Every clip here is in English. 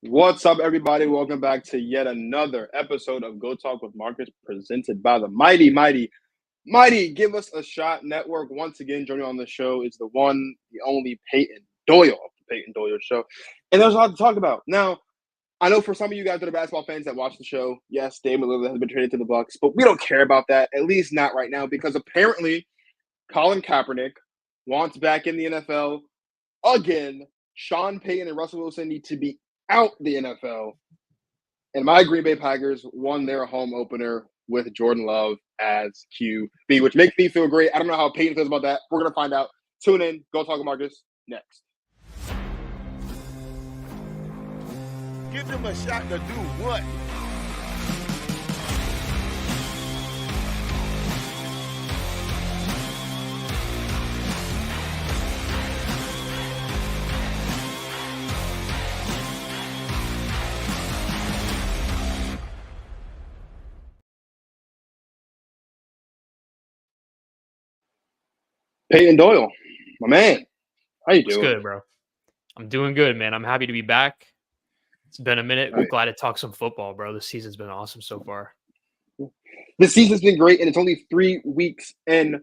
What's up, everybody? Welcome back to yet another episode of Go Talk with Marcus, presented by the mighty Give Us a Shot Network. Once again, joining on the show is the one, the only Payton Doyle of the Payton Doyle Show. And there's a lot to talk about. Now, I know for some of you guys that are basketball fans that watch the show, yes, Damian Lillard has been traded to the Bucks, but we don't care about that, at least not right now, because apparently Colin Kaepernick wants back in the NFL again. Sean Payton and Russell Wilson need to be out the NFL. And my Green Bay Packers won their home opener with Jordan Love as QB, which makes me feel great. I don't know how Payton feels about that. We're going to find out. Tune in. Go Talk to Marcus next. Give them a shot to do what? Payton Doyle, my man. How you What's doing? good, bro? I'm doing good, man. I'm happy to be back. It's been a minute. Right. Glad to talk some football, bro. This season's been awesome so far. The season's been great, and it's only 3 weeks in.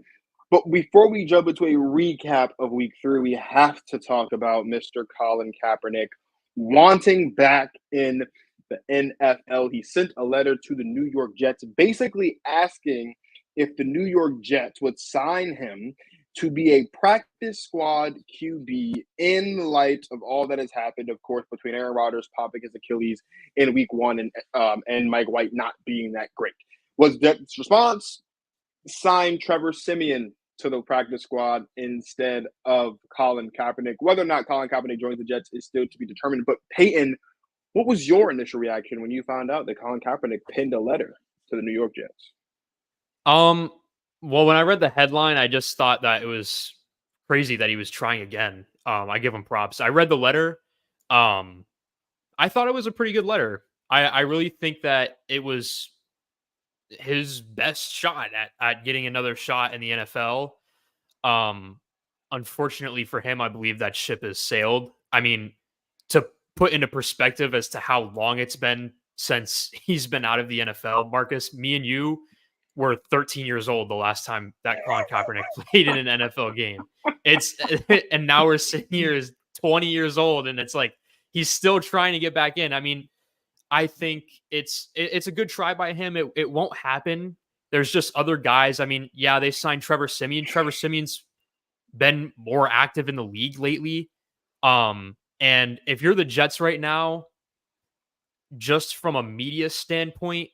But before we jump into a recap of week 3, we have to talk about Mr. Colin Kaepernick wanting back in the NFL. He sent a letter to the New York Jets basically asking if the New York Jets would sign him to be a practice squad QB in light of all that has happened, of course, between Aaron Rodgers popping his Achilles in week 1 and Mike White not being that great. Was Jets' response? Sign Trevor Siemian to the practice squad instead of Colin Kaepernick. Whether or not Colin Kaepernick joins the Jets is still to be determined. But Payton, what was your initial reaction when you found out that Colin Kaepernick penned a letter to the New York Jets? Well, when I read the headline, I just thought that it was crazy that he was trying again. I give him props. I read the letter. I thought it was a pretty good letter. I really think that it was his best shot at getting another shot in the NFL. Unfortunately for him, I believe that ship has sailed. I mean, to put into perspective as to how long it's been since he's been out of the NFL, Marcus, me and you were 13 years old the last time that Colin Kaepernick played in an NFL game. And now we're sitting here as 20 years old, and it's like he's still trying to get back in. I mean, I think it's a good try by him. It won't happen. There's just other guys. I mean, yeah, they signed Trevor Siemian. Trevor Siemian's been more active in the league lately. And if you're the Jets right now, just from a media standpoint,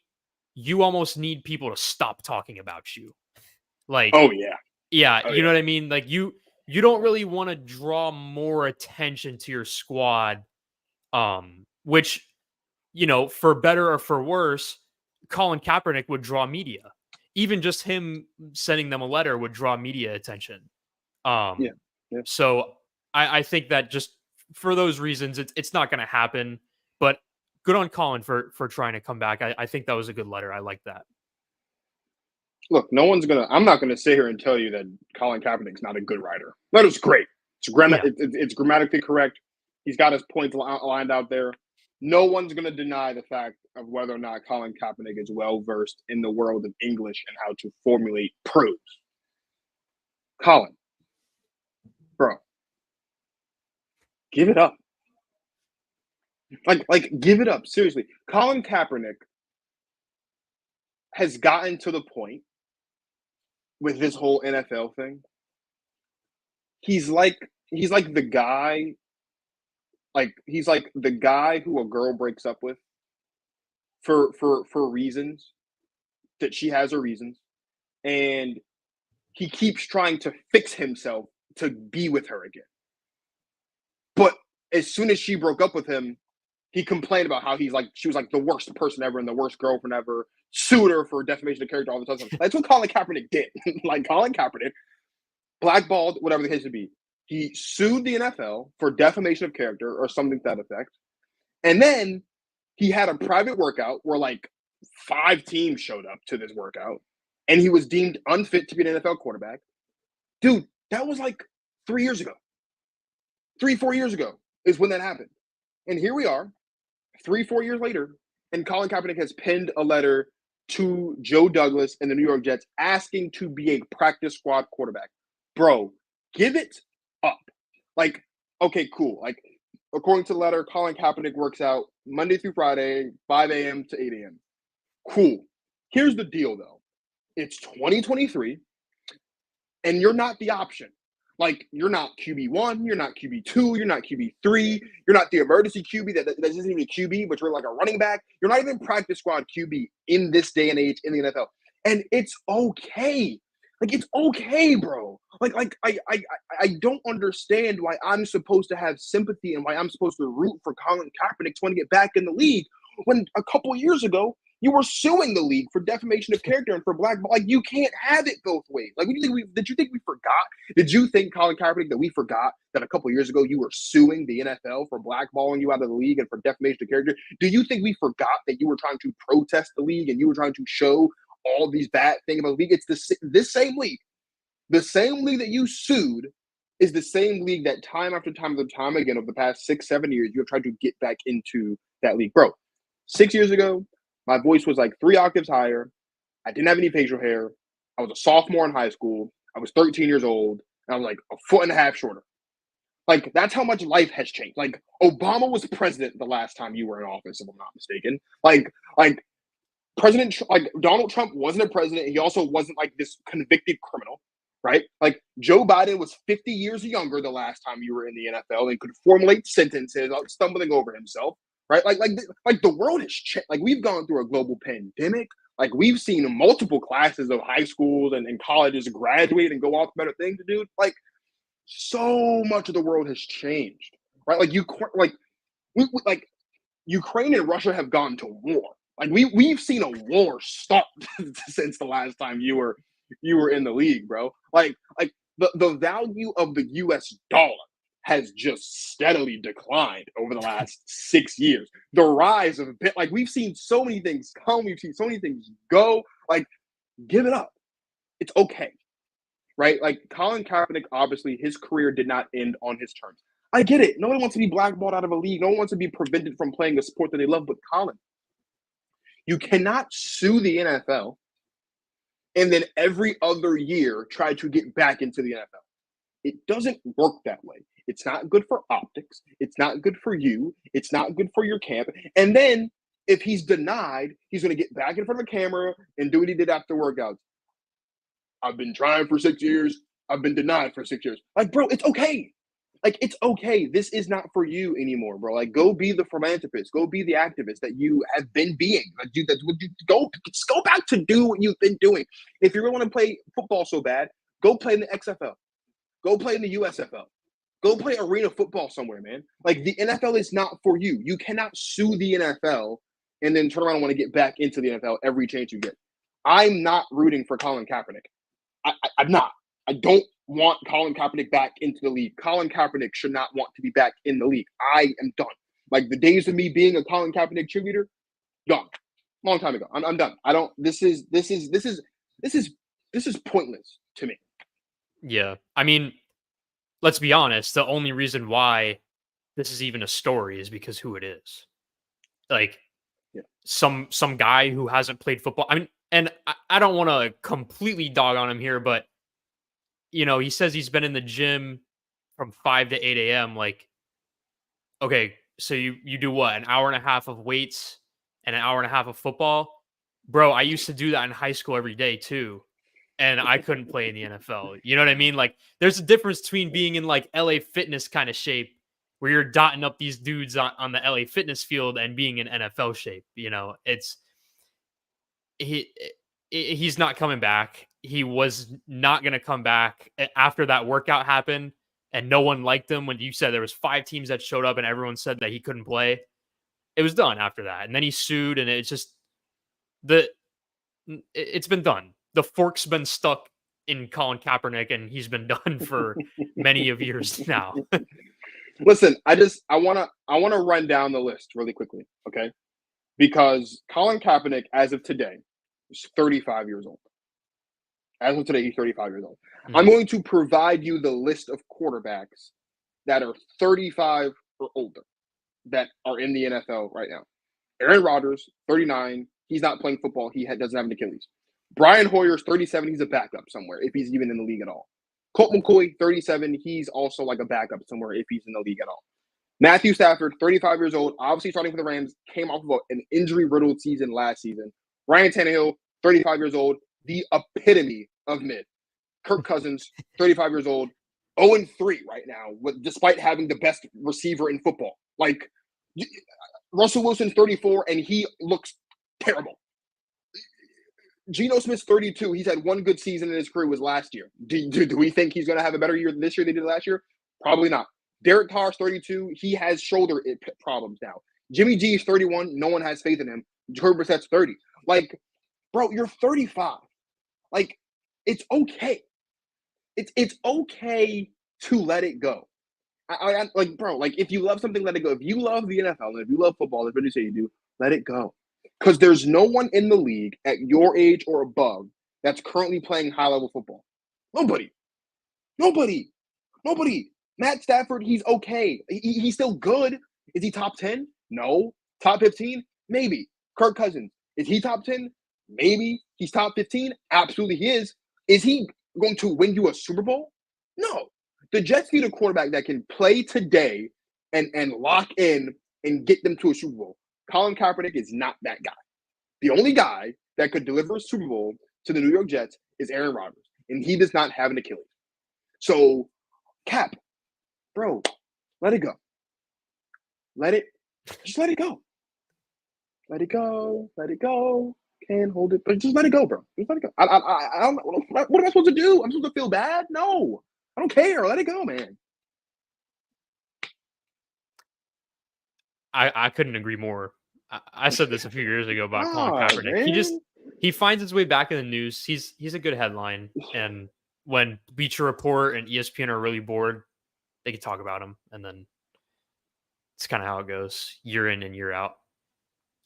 you almost need people to stop talking about you. Like, Oh, yeah. You know what I mean? Like you don't really want to draw more attention to your squad. Which, you know, for better or for worse, Colin Kaepernick would draw media. Even just him sending them a letter would draw media attention. Yeah. So I think that just for those reasons, it's not going to happen. But good on Colin for trying to come back. I think that was a good letter. I like that. Look, I'm not going to sit here and tell you that Colin Kaepernick's not a good writer. That is great. It's grammatically correct. He's got his points lined out there. No one's going to deny the fact of whether or not Colin Kaepernick is well-versed in the world of English and how to formulate prose. Colin, bro, give it up. Like, give it up. Seriously. Colin Kaepernick has gotten to the point with this whole NFL thing. He's like the guy, he's like the guy who a girl breaks up with for reasons that she has her reasons, and he keeps trying to fix himself to be with her again. But as soon as she broke up with him, he complained about how she was like the worst person ever and the worst girlfriend ever, sued her for defamation of character, all this other stuff. That's what Colin Kaepernick did. Like, Colin Kaepernick, blackballed, whatever the case would be. He sued the NFL for defamation of character or something to that effect. And then he had a private workout where like 5 teams showed up to this workout, and he was deemed unfit to be an NFL quarterback. Dude, that was like 3 years ago. 3-4 years ago is when that happened. And here we are. 3-4 years later, and Colin Kaepernick has penned a letter to Joe Douglas and the New York Jets asking to be a practice squad quarterback. Bro, give it up. Like, okay, cool. Like, according to the letter, Colin Kaepernick works out Monday through Friday, 5 a.m. to 8 a.m. Cool. Here's the deal, though. It's 2023, and you're not the option. Like, you're not QB1, you're not QB2, you're not QB3, you're not the emergency QB that isn't even a QB, but you're like a running back. You're not even practice squad QB in this day and age in the NFL. And it's okay. Like, it's okay, bro. Like I don't understand why I'm supposed to have sympathy and why I'm supposed to root for Colin Kaepernick to want to get back in the league when a couple of years ago you were suing the league for defamation of character and for blackball. Like, you can't have it both ways. Like, did you think we forgot? Did you think, Colin Kaepernick, that we forgot that a couple of years ago you were suing the NFL for blackballing you out of the league and for defamation of character? Do you think we forgot that you were trying to protest the league and you were trying to show all these bad things about the league? It's this same league. The same league that you sued is the same league that time after time after time again over the past 6-7 years you have tried to get back into that league. Bro, 6 years ago, my voice was like 3 octaves higher. I didn't have any facial hair. I was a sophomore in high school. I was 13 years old. And I was like a foot and a half shorter. Like, that's how much life has changed. Like, Obama was president the last time you were in office, if I'm not mistaken. Like Donald Trump wasn't a president. He also wasn't like this convicted criminal, right? Like, Joe Biden was 50 years younger the last time you were in the NFL and could formulate sentences, stumbling over himself. Right, like the world has changed. Like, we've gone through a global pandemic. Like, we've seen multiple classes of high schools and colleges graduate and go off to better things, dude. Like, so much of the world has changed. Right, like like Ukraine and Russia have gone to war. Like, we've seen a war start since the last time you were in the league, bro. Like the value of the U.S. dollar has just steadily declined over the last 6 years. The rise of like, we've seen so many things come, we've seen so many things go. Like, give it up. It's okay. Right? Like, Colin Kaepernick, obviously, his career did not end on his terms. I get it. No one wants to be blackballed out of a league. No one wants to be prevented from playing a sport that they love. But Colin, you cannot sue the NFL and then every other year try to get back into the NFL. It doesn't work that way. It's not good for optics. It's not good for you. It's not good for your camp. And then if he's denied, he's going to get back in front of the camera and do what he did after workouts. I've been trying for 6 years. I've been denied for 6 years. Like, bro, it's okay. Like, it's okay. This is not for you anymore, bro. Like, go be the philanthropist. Go be the activist that you have been being. Like, go back to do what you've been doing. If you really want to play football so bad, go play in the XFL. Go play in the USFL. Go play arena football somewhere, man. Like, the NFL is not for you. You cannot sue the NFL and then turn around and want to get back into the NFL every chance you get. I'm not rooting for Colin Kaepernick. I'm not. I don't want Colin Kaepernick back into the league. Colin Kaepernick should not want to be back in the league. I am done. Like, the days of me being a Colin Kaepernick cheerleader, gone. Long time ago. I'm done. I don't. This is pointless to me. Yeah. I mean, let's be honest. The only reason why this is even a story is because who it is. Like, yeah. some guy who hasn't played football. I mean, and I don't want to completely dog on him here, but you know, he says he's been in the gym from 5 to 8 a.m. Like, okay, so you do what? An hour and a half of weights and an hour and a half of football? Bro, I used to do that in high school every day too. And I couldn't play in the NFL. You know what I mean? Like, there's a difference between being in like LA Fitness kind of shape where you're dotting up these dudes on the LA Fitness field and being in NFL shape. You know, he's not coming back. He was not going to come back after that workout happened, and no one liked him. When you said there was 5 teams that showed up and everyone said that he couldn't play, it was done after that. And then he sued, and it's just it's been done. The fork's been stuck in Colin Kaepernick, and he's been done for many of years now. Listen, I want to run down the list really quickly, okay? Because Colin Kaepernick, as of today, is 35 years old. As of today, he's 35 years old. Mm-hmm. I'm going to provide you the list of quarterbacks that are 35 or older. that are in the NFL right now. Aaron Rodgers, 39. He's not playing football. He doesn't have an Achilles. Brian Hoyer's 37. He's a backup somewhere if he's even in the league at all. Colt McCoy, 37. He's also like a backup somewhere if he's in the league at all. Matthew Stafford, 35 years old, obviously starting for the Rams, came off of an injury-riddled season last season. Ryan Tannehill, 35 years old, the epitome of mid. Kirk Cousins, 35 years old, 0-3 right now, despite having the best receiver in football. Like, Russell Wilson's 34, and he looks terrible. Geno Smith's 32. He's had one good season in his career was last year. Do we think he's going to have a better year this year than he did last year? Probably not. Derek Carr's 32. He has shoulder problems now. Jimmy G is 31. No one has faith in him. Jacoby Brissett's 30. Like, bro, you're 35. Like, it's okay. It's okay to let it go. I like, bro, like, if you love something, let it go. If you love the NFL and if you love football, that's what you say you do, let it go. Because there's no one in the league at your age or above that's currently playing high-level football. Nobody. Matt Stafford, he's okay. He's still good. Is he top 10? No. Top 15? Maybe. Kirk Cousins, is he top 10? Maybe. He's top 15? Absolutely he is. Is he going to win you a Super Bowl? No. The Jets need a quarterback that can play today and lock in and get them to a Super Bowl. Colin Kaepernick is not that guy. The only guy that could deliver a Super Bowl to the New York Jets is Aaron Rodgers, and he does not have an Achilles. So, Cap, bro, let it go. Just let it go. Let it go. Can't hold it, but just let it go, bro. Just let it go. I don't. What am I supposed to do? I'm supposed to feel bad? No, I don't care. Let it go, man. I couldn't agree more. I said this a few years ago about Colin Kaepernick. Man. He finds his way back in the news. He's a good headline, and when Bleacher Report and ESPN are really bored, they can talk about him, and then it's kind of how it goes, year in and year out.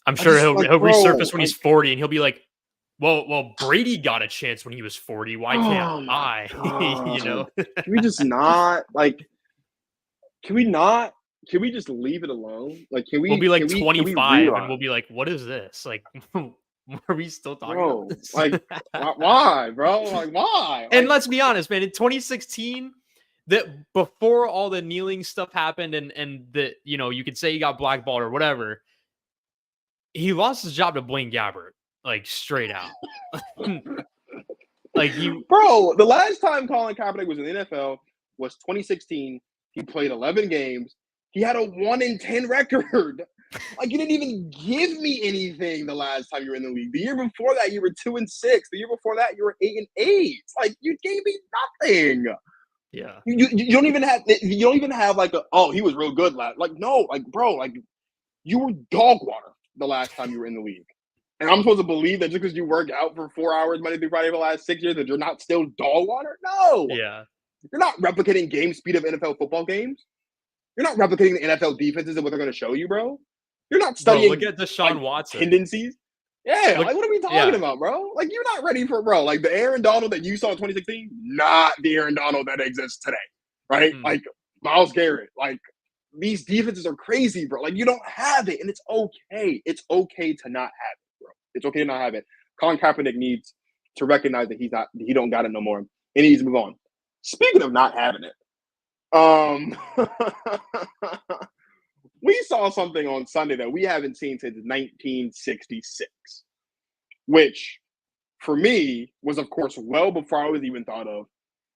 I'm sure he'll resurface when he's 40, and he'll be like, "Well, Brady got a chance when he was 40. Why can't I?" You know? Can we just not like? Can we not? Can we just leave it alone? Like, can we? We'll be like 25, and we we'll be like, "What is this? Like, are we still talking bro, about this?" like, why, bro? Like, why? And Like, let's be honest, man. In 2016, that before all the kneeling stuff happened, and that you could say he got blackballed or whatever, he lost his job to Blaine Gabbert, like straight out. Like bro, the last time Colin Kaepernick was in the NFL was 2016. He played 11 games. He had a 1-10 record. Like, you didn't even give me anything the last time you were in the league. The year before that, you were 2-6. The year before that, you were 8-8. Like, you gave me nothing. Yeah. You don't even have like he was real good last. Like, no, like, bro, like, you were dog water the last time you were in the league. And I'm supposed to believe that just because you work out for 4 hours Monday through Friday for the last 6 years that you're not still dog water? No. Yeah. You're not replicating game speed of NFL football games. You're not replicating the NFL defenses and what they're going to show you, bro. You're not studying. Look at Deshaun Watson tendencies. Yeah, Look, like, what are we talking about, bro? Like, you're not ready for, bro. Like, the Aaron Donald that you saw in 2016, not the Aaron Donald that exists today, right? Like, Myles Garrett. Like, these defenses are crazy, bro. Like, you don't have it, and it's okay. It's okay to not have it, bro. It's okay to not have it. Colin Kaepernick needs to recognize that he don't got it no more, and he needs to move on. Speaking of not having it, we saw something on Sunday that we haven't seen since 1966, which for me was, of course, well before I was even thought of.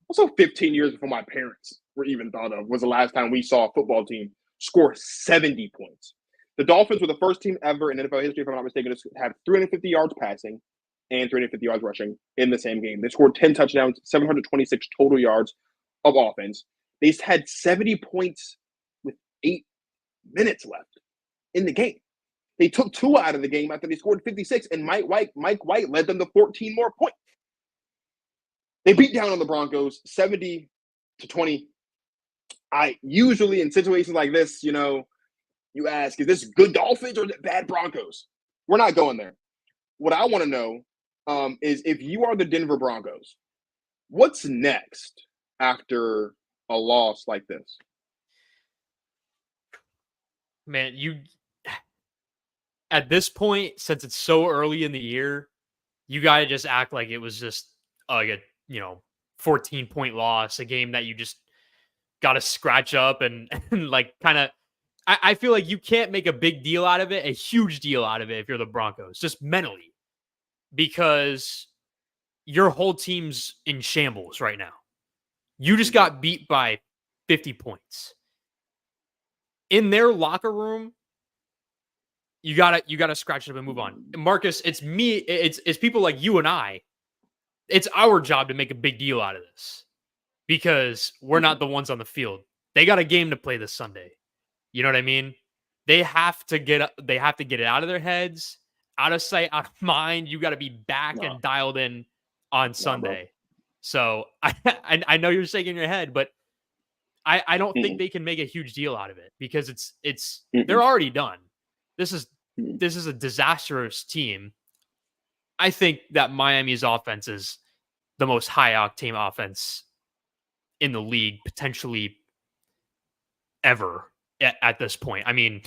Also 15 years before my parents were even thought of was the last time we saw a football team score 70 points. The Dolphins were the first team ever in NFL history, if I'm not mistaken, to have 350 yards passing and 350 yards rushing in the same game. They scored 10 touchdowns, 726 total yards of offense. They had 70 points with 8 minutes left in the game. They took Tua out of the game after they scored 56, and Mike White led them to 14 more points. They beat down on the Broncos 70-20. I usually, in situations like this, you ask, is this good Dolphins or is it bad Broncos? We're not going there. What I want to know is, if you are the Denver Broncos, what's next after a loss like this? Man, at this point, since it's so early in the year, you got to just act like it was just like a 14-point loss, a game that you just got to scratch up and like kind of. I feel like you can't make a big deal out of it, a huge deal out of it if you're the Broncos, just mentally, because your whole team's in shambles right now. You just got beat by 50 points. In their locker room, you gotta scratch it up and move on. Marcus, it's me, it's people like you and I. It's our job to make a big deal out of this because we're not the ones on the field. They got a game to play this Sunday. You know what I mean? They have to get it out of their heads, out of sight, out of mind. You got to be back and dialed in on Sunday. So I know you're shaking your head, but I don't think they can make a huge deal out of it because it's they're already done. This is a disastrous team. I think that Miami's offense is the most high octane offense in the league, potentially ever at this point. I mean,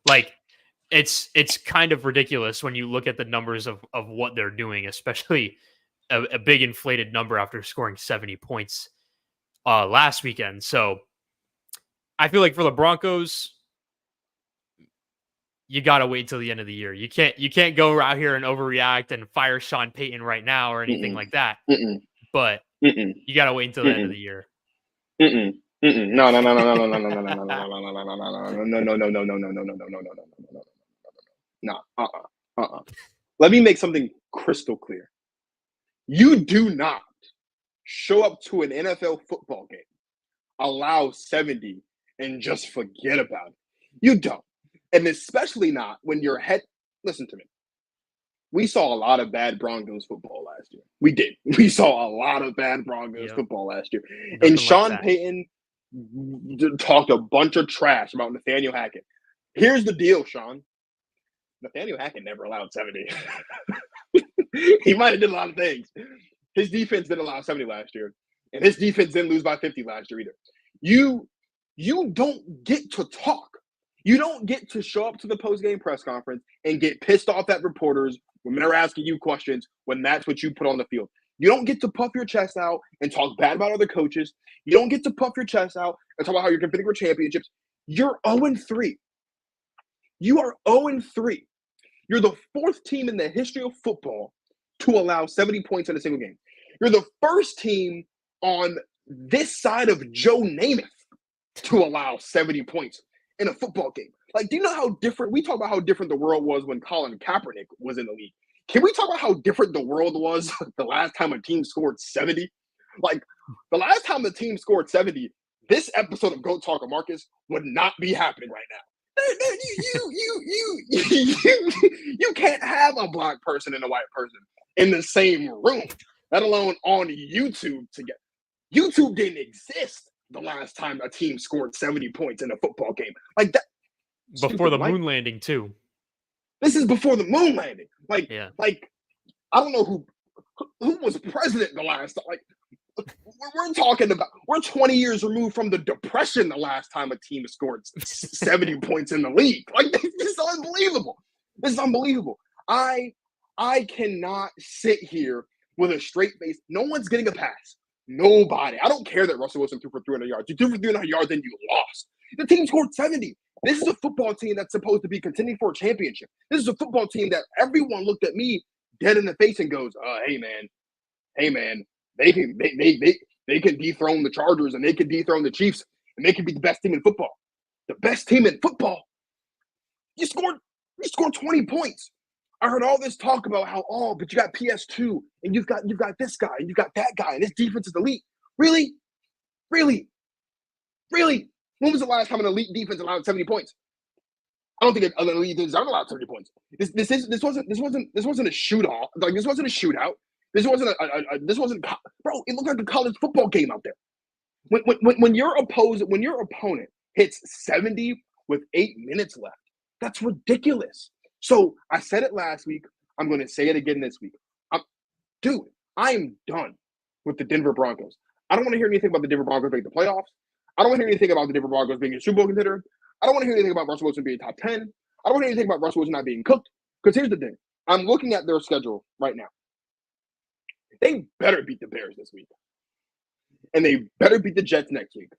like it's kind of ridiculous when you look at the numbers of what they're doing, especially a big inflated number after scoring 70 points last weekend. So I feel like for the Broncos, you got to wait till the end of the year. You can't go out here and overreact and fire Sean Payton right now or anything like that. But you got to wait until the end of the year. No. Let me make something crystal clear. You do not show up to an NFL football game, allow 70, and just forget about it. You don't. And especially not when your head. Listen to me. We saw a lot of bad Broncos football last year. We did. We saw a lot of bad Broncos football last year. Nothing and Sean like Payton talked a bunch of trash about Nathaniel Hackett. Here's the deal, Sean. Nathaniel Hackett never allowed 70. He might have did a lot of things. His defense didn't allow 70 last year. And his defense didn't lose by 50 last year either. You don't get to talk. You don't get to show up to the post-game press conference and get pissed off at reporters when they're asking you questions when that's what you put on the field. You don't get to puff your chest out and talk bad about other coaches. You don't get to puff your chest out and talk about how you're competing for championships. You're 0-3. You are 0-3. You're the fourth team in the history of football to allow 70 points in a single game. You're the first team on this side of Joe Namath to allow 70 points in a football game. Like, do you know how different? We talk about how different the world was when Colin Kaepernick was in the league. Can we talk about how different the world was the last time a team scored 70? Like, the last time the team scored 70, this episode of GOAT Talker Marcus would not be happening right now. You can't have a black person and a white person in the same room, let alone on YouTube together. YouTube didn't exist the last time a team scored 70 points in a football game. Like that. Before the moon landing, too. This is before the moon landing. Like I don't know who was president the last time. Like, we're talking about, we're 20 years removed from the Depression the last time a team scored 70 points in the league. Like, this is unbelievable. This is unbelievable. I cannot sit here with a straight face. No one's getting a pass. Nobody. I don't care that Russell Wilson threw for 300 yards. You threw for 300 yards, then you lost. The team scored 70. This is a football team that's supposed to be contending for a championship. This is a football team that everyone looked at me dead in the face and goes, hey man, they can dethrone the Chargers and they can dethrone the Chiefs and they can be the best team in football. The best team in football. You scored 20 points. I heard all this talk about how, but you got PS2 and you've got this guy and you've got that guy and this defense is elite. Really? When was the last time an elite defense allowed 70 points? I don't think an elite defense ever allowed 70 points. This wasn't a shootout. Like, this wasn't a shootout. This wasn't bro. It looked like a college football game out there. When your opponent hits 70 with 8 minutes left, that's ridiculous. So I said it last week. I'm going to say it again this week. I am done with the Denver Broncos. I don't want to hear anything about the Denver Broncos making the playoffs. I don't want to hear anything about the Denver Broncos being a Super Bowl contender. I don't want to hear anything about Russell Wilson being top 10. I don't want to hear anything about Russell Wilson not being cooked. Because here's the thing. I'm looking at their schedule right now. They better beat the Bears this week. And they better beat the Jets next week.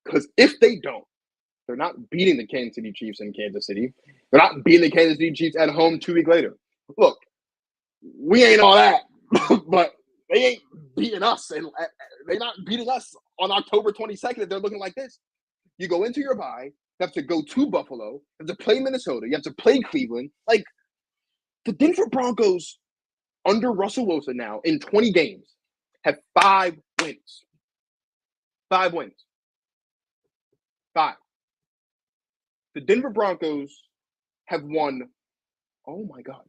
Because if they don't, they're not beating the Kansas City Chiefs in Kansas City. They're not beating the Kansas City Chiefs at home 2 weeks later. Look, we ain't all that. But they ain't beating us. And they're not beating us on October 22nd if they're looking like this. You go into your bye. You have to go to Buffalo. You have to play Minnesota. You have to play Cleveland. Like, the Denver Broncos under Russell Wilson now in 20 games have 5 wins. 5 wins. 5. The Denver Broncos have won. Oh my God.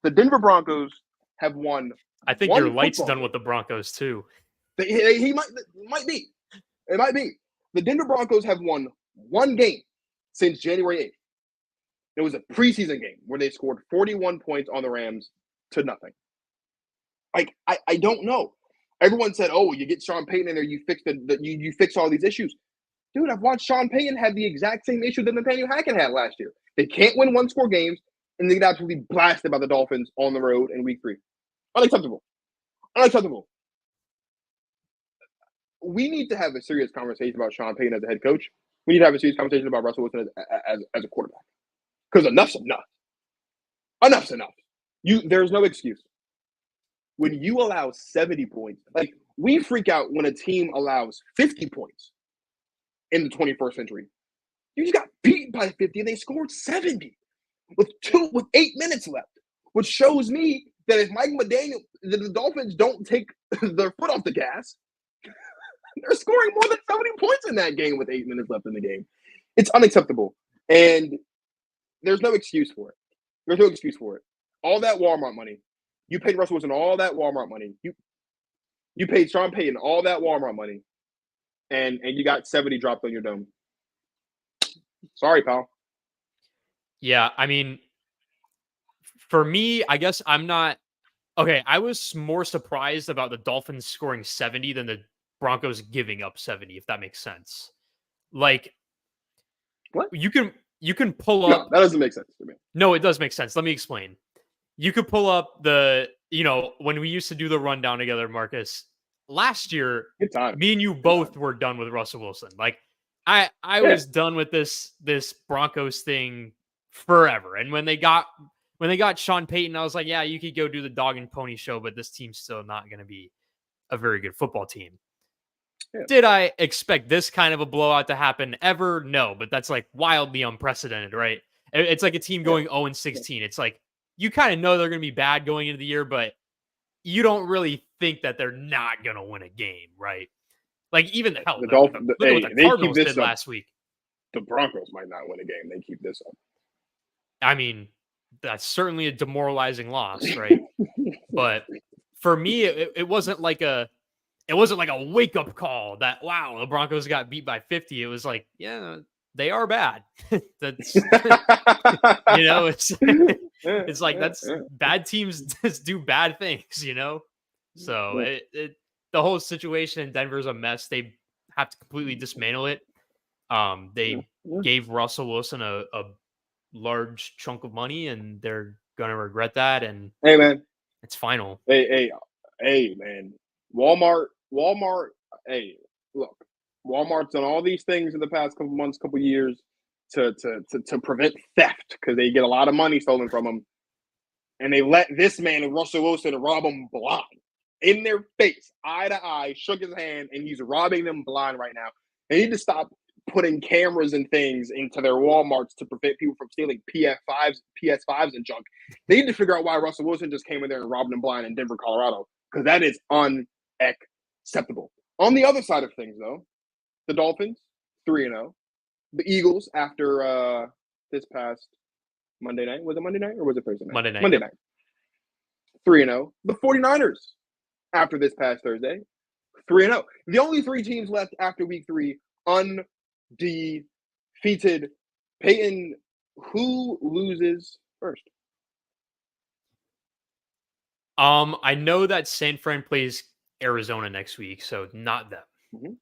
The Denver Broncos have won. I think your light's done with the Broncos too. He might be. It might be. The Denver Broncos have won 1 game since January 8th. It was a preseason game where they scored 41 points on the Rams to nothing. Like, I don't know. Everyone said, "Oh, you get Sean Payton in there, you fix you fix all these issues." Dude, I've watched Sean Payton have the exact same issue that Nathaniel Hackett had last year. They can't win 1-score games, and they get absolutely blasted by the Dolphins on the road in Week 3. Unacceptable. Unacceptable. We need to have a serious conversation about Sean Payton as a head coach. We need to have a serious conversation about Russell Wilson as a quarterback. Because enough's enough. Enough's enough. There's no excuse. When you allow 70 points, like, we freak out when a team allows 50 points in the 21st century. You just got beaten by 50 and they scored 70 with 8 minutes left, which shows me that if Mike McDaniel, the Dolphins don't take their foot off the gas, they're scoring more than 70 points in that game with 8 minutes left in the game. It's unacceptable. And there's no excuse for it. There's no excuse for it. All that Walmart money. You paid Russell Wilson all that Walmart money. You paid Sean Payton all that Walmart money. And you got 70 dropped on your dome. Sorry, pal. Yeah, I mean, for me, I guess I'm not... Okay, I was more surprised about the Dolphins scoring 70 than the Broncos giving up 70, if that makes sense. Like, what? You can pull up... No, that doesn't make sense to me. No, it does make sense. Let me explain. You could pull up when we used to do the rundown together, Marcus, last year, me and you both were done with Russell Wilson. Like, I was done with this Broncos thing forever. And when they got Sean Payton, I was like, yeah, you could go do the dog and pony show, but this team's still not going to be a very good football team. Yeah. Did I expect this kind of a blowout to happen ever? No, but that's like wildly unprecedented, right? It's like a team going 0-16. It's like, you kind of know they're going to be bad going into the year, but you don't really think that they're not going to win a game, right? Like, even look at what the Cardinals did last week. The Broncos might not win a game. They keep this up. I mean, that's certainly a demoralizing loss, right? But for me, it wasn't like a wake up call that, wow, the Broncos got beat by 50. It was like, yeah, they are bad. That's it's like that's bad teams just do bad things, So the whole situation in Denver is a mess. They have to completely dismantle it. They gave Russell Wilson a large chunk of money, and they're gonna regret that. And hey, man, it's final. Hey, man, Walmart. Hey, look. Walmart's done all these things in the past couple months, couple years to prevent theft because they get a lot of money stolen from them. And they let this man, Russell Wilson, rob them blind in their face, eye to eye, shook his hand, and he's robbing them blind right now. They need to stop putting cameras and things into their Walmarts to prevent people from stealing PS5s and junk. They need to figure out why Russell Wilson just came in there and robbed them blind in Denver, Colorado, because that is unacceptable. On the other side of things, though, the Dolphins, 3-0. The Eagles, after this past Monday night. Was it Monday night or was it Thursday night? Monday night. 3-0. The 49ers, after this past Thursday, 3-0. The only 3 teams left after Week 3, undefeated. Peyton, who loses first? I know that San Fran plays Arizona next week, so not them. Mm-hmm.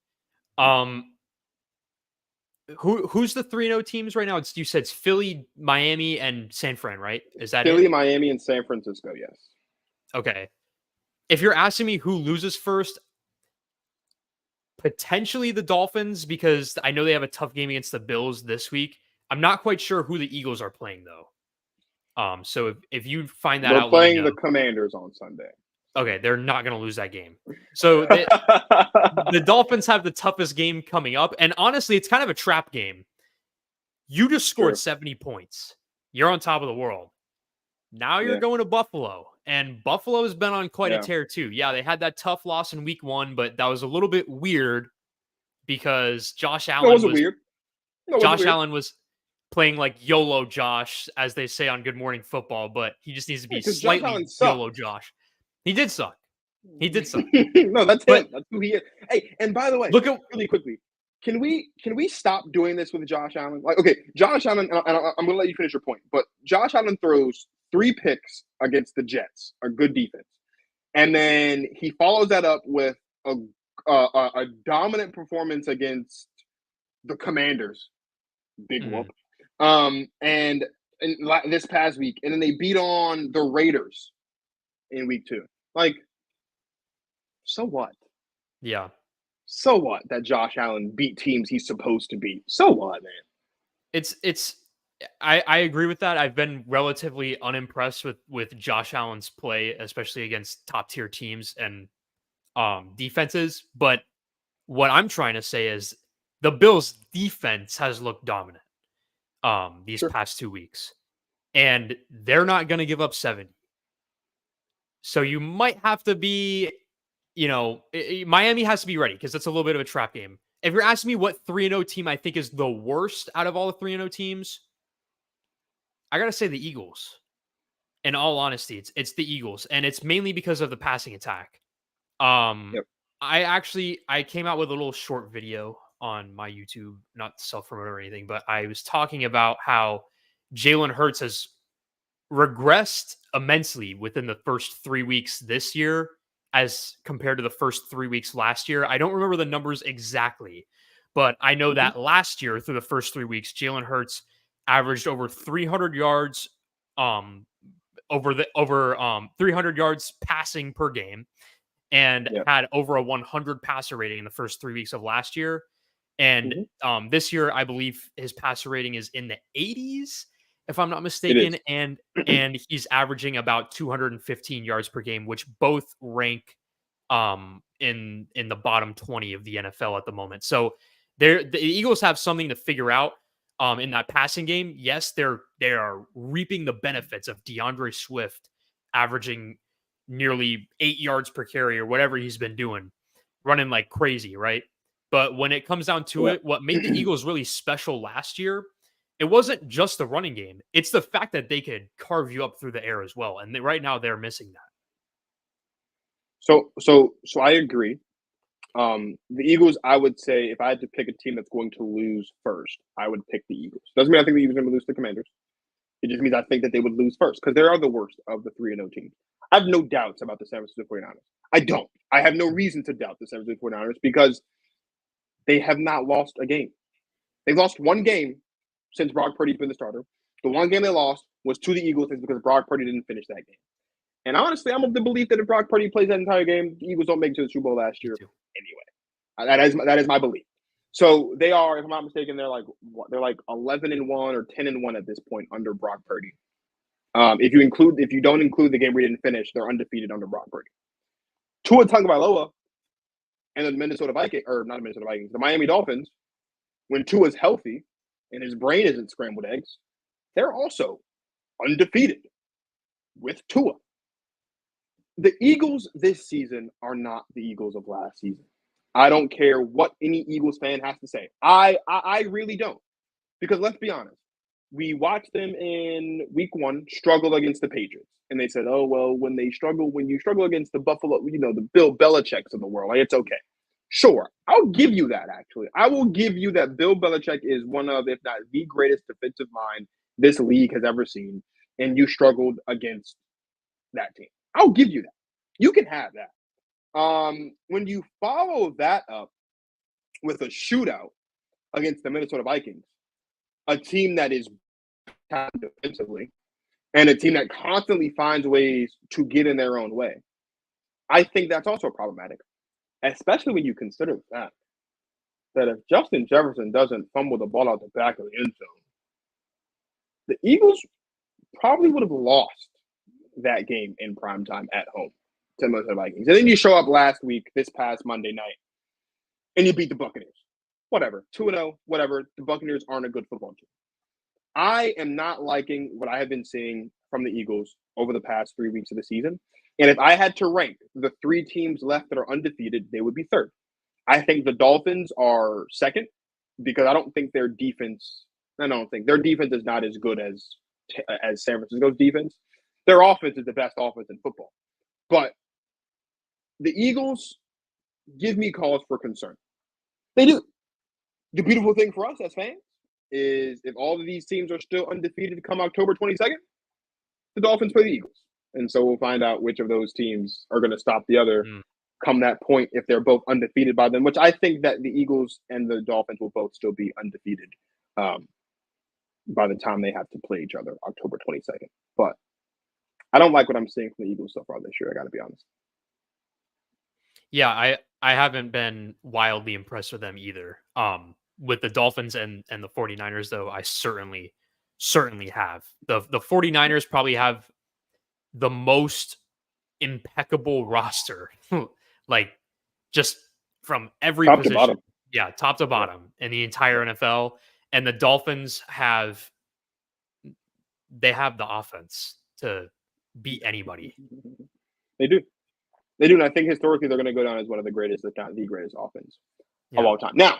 who's the 3-0 teams right now? You said it's Philly, Miami, and San Fran, right? Is that Philly, it? Miami, and San Francisco. Yes. Okay. If you're asking me who loses first, potentially the Dolphins, because I know they have a tough game against the Bills this week. I'm not quite sure who the Eagles are playing though. So if you find that They're out, let me playing know. the Commanders on Sunday. Okay, they're not going to lose that game. So the Dolphins have the toughest game coming up, and honestly, it's kind of a trap game. You just scored 70 points. You're on top of the world. Now you're going to Buffalo, and Buffalo's been on quite a tear too. Yeah, they had that tough loss in week 1, but that was a little bit weird because Josh Allen was playing like YOLO Josh, as they say on Good Morning Football, but he just needs to be slightly YOLO Josh. He did suck. No, that's him. That's who he is. Hey, and by the way, look at really quickly, can we stop doing this with Josh Allen? Like, okay, Josh Allen, and I'm going to let you finish your point, but Josh Allen throws 3 picks against the Jets, a good defense, and then he follows that up with a dominant performance against the Commanders, big whoop, and this past week, and then they beat on the Raiders in week 2. Like, so what? Yeah. So what that Josh Allen beat teams he's supposed to beat? So what, man? I agree with that. I've been relatively unimpressed with Josh Allen's play, especially against top tier teams and defenses. But what I'm trying to say is the Bills' defense has looked dominant these past 2 weeks, and they're not going to give up 70. So you might have to be, Miami has to be ready because it's a little bit of a trap game. If you're asking me what 3-0 team I think is the worst out of all the 3-0 teams, I got to say the Eagles. In all honesty, it's the Eagles, and it's mainly because of the passing attack. I came out with a little short video on my YouTube, not self-promote or anything, but I was talking about how Jalen Hurts has regressed immensely within the first 3 weeks this year as compared to the first 3 weeks last year. I don't remember the numbers exactly, but I know that last year through the first 3 weeks, Jalen Hurts averaged over 300 yards, over 300 yards passing per game, and had over a 100 passer rating in the first 3 weeks of last year. And this year, I believe his passer rating is in the 80s, if I'm not mistaken, and he's averaging about 215 yards per game, which both rank in the bottom 20 of the NFL at the moment. So the Eagles have something to figure out in that passing game. Yes, they are reaping the benefits of DeAndre Swift averaging nearly 8 yards per carry or whatever he's been doing, running like crazy, right? But when it comes down to it, what made the Eagles really special last year, it wasn't just the running game. It's the fact that they could carve you up through the air as well. And right now they're missing that. So I agree. The Eagles, I would say, if I had to pick a team that's going to lose first, I would pick the Eagles. Doesn't mean I think the Eagles are going to lose to the Commanders. It just means I think that they would lose first because they are the worst of the 3-0 teams. I have no doubts about the San Francisco 49ers. I don't. I have no reason to doubt the San Francisco 49ers because they have not lost a game. They've lost one game since Brock Purdy's been the starter. The one game they lost was to the Eagles because Brock Purdy didn't finish that game. And honestly, I'm of the belief that if Brock Purdy plays that entire game, the Eagles don't make it to the Super Bowl last year anyway. That is my belief. So they are, if I'm not mistaken, they're like 11-1 or 10-1 at this point under Brock Purdy. If you don't include the game where he didn't finish, they're undefeated under Brock Purdy. Tua Tagovailoa and the Minnesota Vikings, or not the Minnesota Vikings, the Miami Dolphins, when Tua's healthy and his brain isn't scrambled eggs, they're also undefeated with Tua. The Eagles this season are not the Eagles of last season. I don't care what any Eagles fan has to say. I really don't. Because let's be honest, we watched them in week 1 struggle against the Patriots. And they said, oh, well, when you struggle against the Buffalo, the Bill Belichick's of the world, like, it's okay. Sure, I'll give you that, actually. I will give you that Bill Belichick is one of, if not the greatest defensive mind this league has ever seen, and you struggled against that team. I'll give you that. You can have that. When you follow that up with a shootout against the Minnesota Vikings, a team that is defensively and a team that constantly finds ways to get in their own way. I think that's also problematic, especially when you consider the fact that if Justin Jefferson doesn't fumble the ball out the back of the end zone, the Eagles probably would have lost that game in primetime at home to the Minnesota Vikings. And then you show up this past Monday night, and you beat the Buccaneers. Whatever, 2-0, whatever. The Buccaneers aren't a good football team. I am not liking what I have been seeing from the Eagles over the past 3 weeks of the season. And if I had to rank the 3 teams left that are undefeated, they would be third. I think the Dolphins are second because I don't think their defense is not as good as San Francisco's defense. Their offense is the best offense in football. But the Eagles give me cause for concern. They do. The beautiful thing for us as fans is if all of these teams are still undefeated come October 22nd, the Dolphins play the Eagles. And so we'll find out which of those teams are going to stop the other come that point if they're both undefeated by them, which I think that the Eagles and the Dolphins will both still be undefeated by the time they have to play each other October 22nd. But I don't like what I'm seeing from the Eagles so far this year, I got to be honest. Yeah, I haven't been wildly impressed with them either. With the Dolphins and the 49ers, though, I certainly have. The 49ers probably have the most impeccable roster, like just from every top position. To bottom. Yeah, top to bottom in the entire NFL. And the Dolphins have the offense to beat anybody. They do. And I think historically they're going to go down as one of the greatest, if not the greatest offense of all time. Now,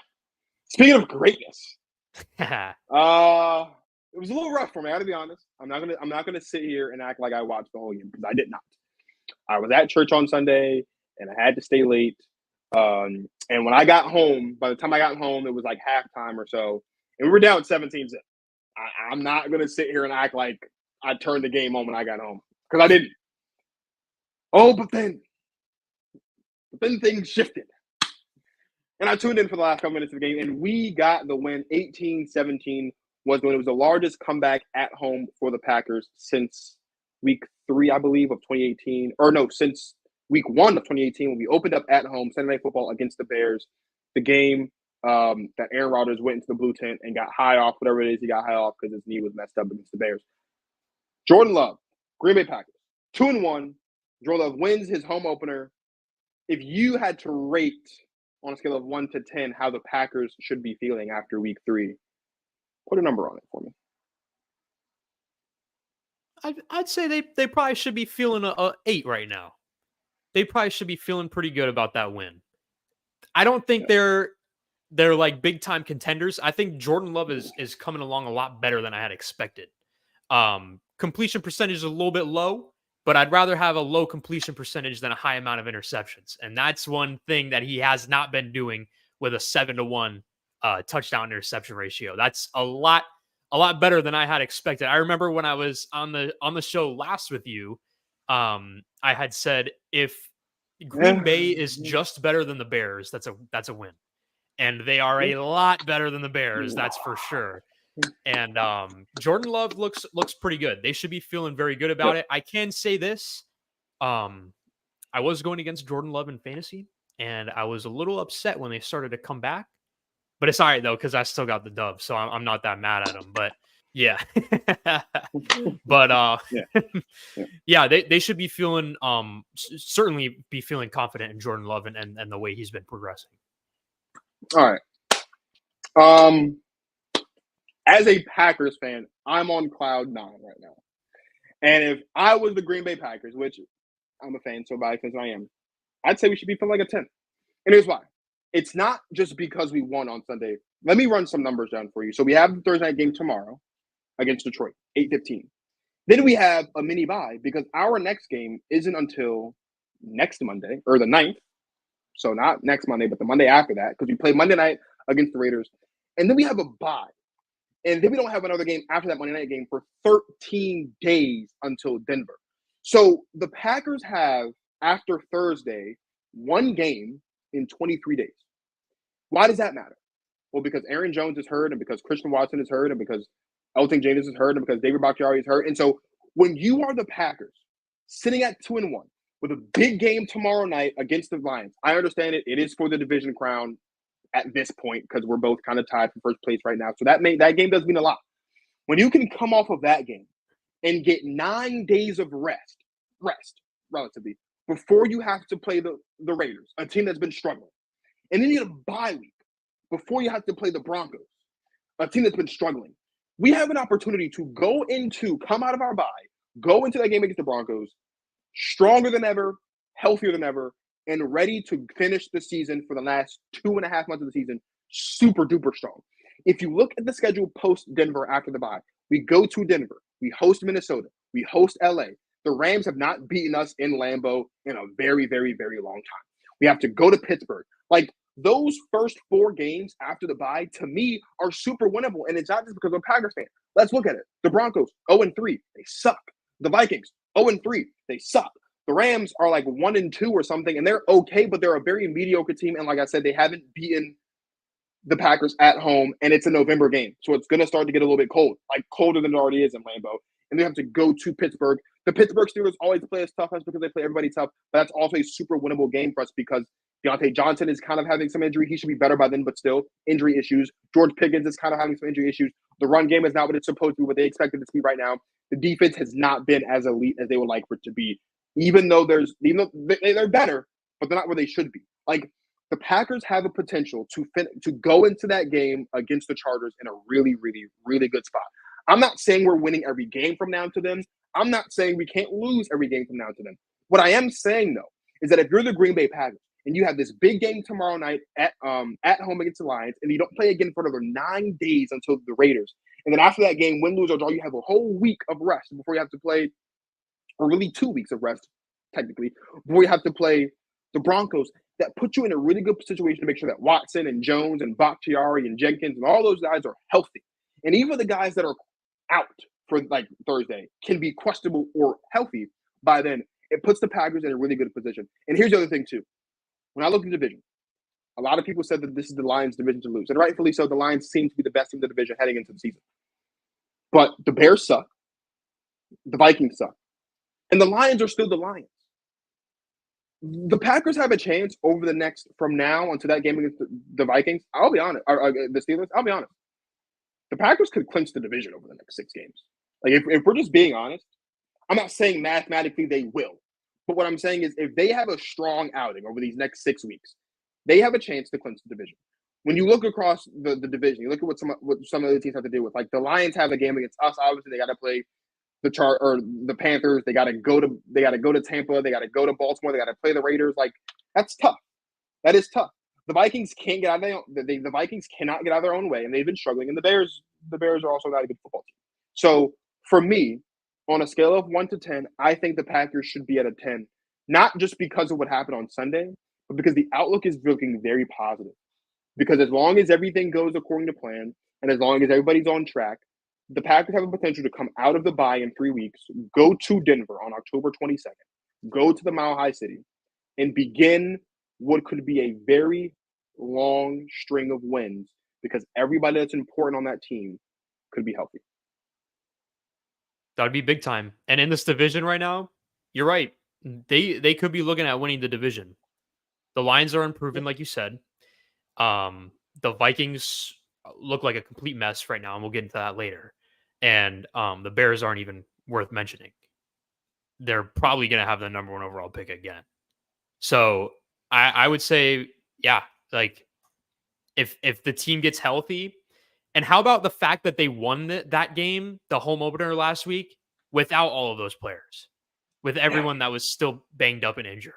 speaking of greatness, it was a little rough for me. I got to be honest. I'm not gonna sit here and act like I watched the whole game because I did not. I was at church on Sunday and I had to stay late. And when I got home, by the time I got home, it was like halftime or so, and we were down 17-0. I'm not gonna sit here and act like I turned the game on when I got home because I didn't. Oh, but then things shifted. And I tuned in for the last couple minutes of the game, and we got the win. 18-17 was when it was the largest comeback at home for the Packers since week 3, I believe, of 2018. Or no, since week 1 of 2018 when we opened up at home Sunday Night Football against the Bears. The game that Aaron Rodgers went into the blue tent and got high off, whatever it is he got high off because his knee was messed up against the Bears. Jordan Love, Green Bay Packers, 2-1. Jordan Love wins his home opener. If you had to rate on a scale of 1 to 10 how the Packers should be feeling after week 3, put a number on it for me. I'd say they probably should be feeling a 8 right now. They probably should be feeling pretty good about that win. I don't think they're like big time contenders. I think Jordan Love is coming along a lot better than I had expected. Completion percentage is a little bit low, but I'd rather have a low completion percentage than a high amount of interceptions. And that's one thing that he has not been doing with a 7-1 touchdown interception ratio. That's a lot better than I had expected. I remember when I was on the show last with you, I had said if Green Bay is just better than the Bears, that's a win. And they are a lot better than the Bears, that's for sure. And Jordan Love looks pretty good. They should be feeling very good about it. I can say this. I was going against Jordan Love in fantasy, and I was a little upset when they started to come back. But it's all right, though, because I still got the dub, so I'm not that mad at them. But, yeah. But, yeah, they should be feeling certainly be feeling confident in Jordan Love and the way he's been progressing. All right. As a Packers fan, I'm on cloud 9 right now. And if I was the Green Bay Packers, which I'm a fan, so by extension I am, I'd say we should be feeling like a 10. And here's why. It's not just because we won on Sunday. Let me run some numbers down for you. So we have the Thursday night game tomorrow against Detroit, 8:15. Then we have a mini bye because our next game isn't until next Monday, or the 9th. So not next Monday, but the Monday after that, because we play Monday night against the Raiders. And then we have a bye. And then we don't have another game after that Monday night game for 13 days until Denver. So the Packers have, after Thursday, one game in 23 days. Why does that matter? Well, because Aaron Jones is hurt, and because Christian Watson is hurt, and because Elton James is hurt, and because David Bakhtiari is hurt. And so when you are the Packers sitting at 2-1 with a big game tomorrow night against the Lions, I understand it. It is for the division crown at this point because we're both kind of tied for first place right now. So that game does mean a lot. When you can come off of that game and get 9 days of rest relatively, before you have to play the Raiders, a team that's been struggling. And then you get a bye week before you have to play the Broncos, a team that's been struggling. We have an opportunity to come out of our bye, go into that game against the Broncos, stronger than ever, healthier than ever, and ready to finish the season for the last 2.5 months of the season super duper strong. If you look at the schedule post Denver after the bye, we go to Denver, we host Minnesota, we host LA. The Rams have not beaten us in Lambeau in a very, very, very long time. We have to go to Pittsburgh. Like, those first 4 games after the bye, to me, are super winnable. And it's not just because I'm a Packers fan. Let's look at it. The Broncos, 0-3. They suck. The Vikings, 0-3. They suck. The Rams are like 1-2 or something, and they're okay, but they're a very mediocre team. And like I said, they haven't beaten the Packers at home, and it's a November game. So it's going to start to get a little bit cold, like colder than it already is in Lambeau. And they have to go to Pittsburgh. The Pittsburgh Steelers always play us tough. That's because they play everybody tough. But that's also a super winnable game for us because Deontay Johnson is kind of having some injury. He should be better by then, but still injury issues. George Pickens is kind of having some injury issues. The run game is not what it's supposed to be, what they expected it to be right now. The defense has not been as elite as they would like for it to be, even though they're better, but they're not where they should be. Like, the Packers have a potential to go into that game against the Chargers in a really, really, really good spot. I'm not saying we're winning every game from now to them. I'm not saying we can't lose every game from now to them. What I am saying, though, is that if you're the Green Bay Packers and you have this big game tomorrow night at home against the Lions, and you don't play again for another 9 days until the Raiders, and then after that game, win, lose, or draw, you have a whole week of rest before you have to play, or really 2 weeks of rest, technically, before you have to play the Broncos. That puts you in a really good situation to make sure that Watson and Jones and Bakhtiari and Jenkins and all those guys are healthy. And even the guys that are out for like Thursday can be questionable or healthy by then. It puts the Packers in a really good position. And here's the other thing, too. When I look at the division, a lot of people said that this is the Lions' division to lose. And rightfully so, the Lions seem to be the best team in the division heading into the season. But the Bears suck. The Vikings suck. And the Lions are still the Lions. The Packers have a chance over the next, from now until that game against the Vikings. I'll be honest. Or the Steelers, I'll be honest. The Packers could clinch the division over the next 6 games. Like, if we're just being honest, I'm not saying mathematically they will. But what I'm saying is if they have a strong outing over these next 6 weeks, they have a chance to clinch the division. When you look across the division, you look at what some of the teams have to deal with. Like, the Lions have a game against us. Obviously, they got to play the Panthers. They got to go to Tampa. They got to go to Baltimore. They got to play the Raiders. Like, that's tough. That is tough. The Vikings can't get out of the Vikings cannot get out of their own way, and they've been struggling. And the Bears are also not a good football team. So for me, on a scale of 1 to 10, I think the Packers should be at a 10, not just because of what happened on Sunday, but because the outlook is looking very positive. Because as long as everything goes according to plan, and as long as everybody's on track, the Packers have a potential to come out of the bye in 3 weeks, go to Denver on October 22nd, go to the Mile High City, and begin what could be a very long string of wins because everybody that's important on that team could be healthy. That would be big time. And in this division right now, you're right. They could be looking at winning the division. The Lions are improving, like you said. The Vikings look like a complete mess right now, and we'll get into that later. And the Bears aren't even worth mentioning. They're probably going to have the number 1 overall pick again. So I would say, yeah, like if the team gets healthy, and how about the fact that they won that game, the home opener last week, without all of those players, with everyone that was still banged up and injured,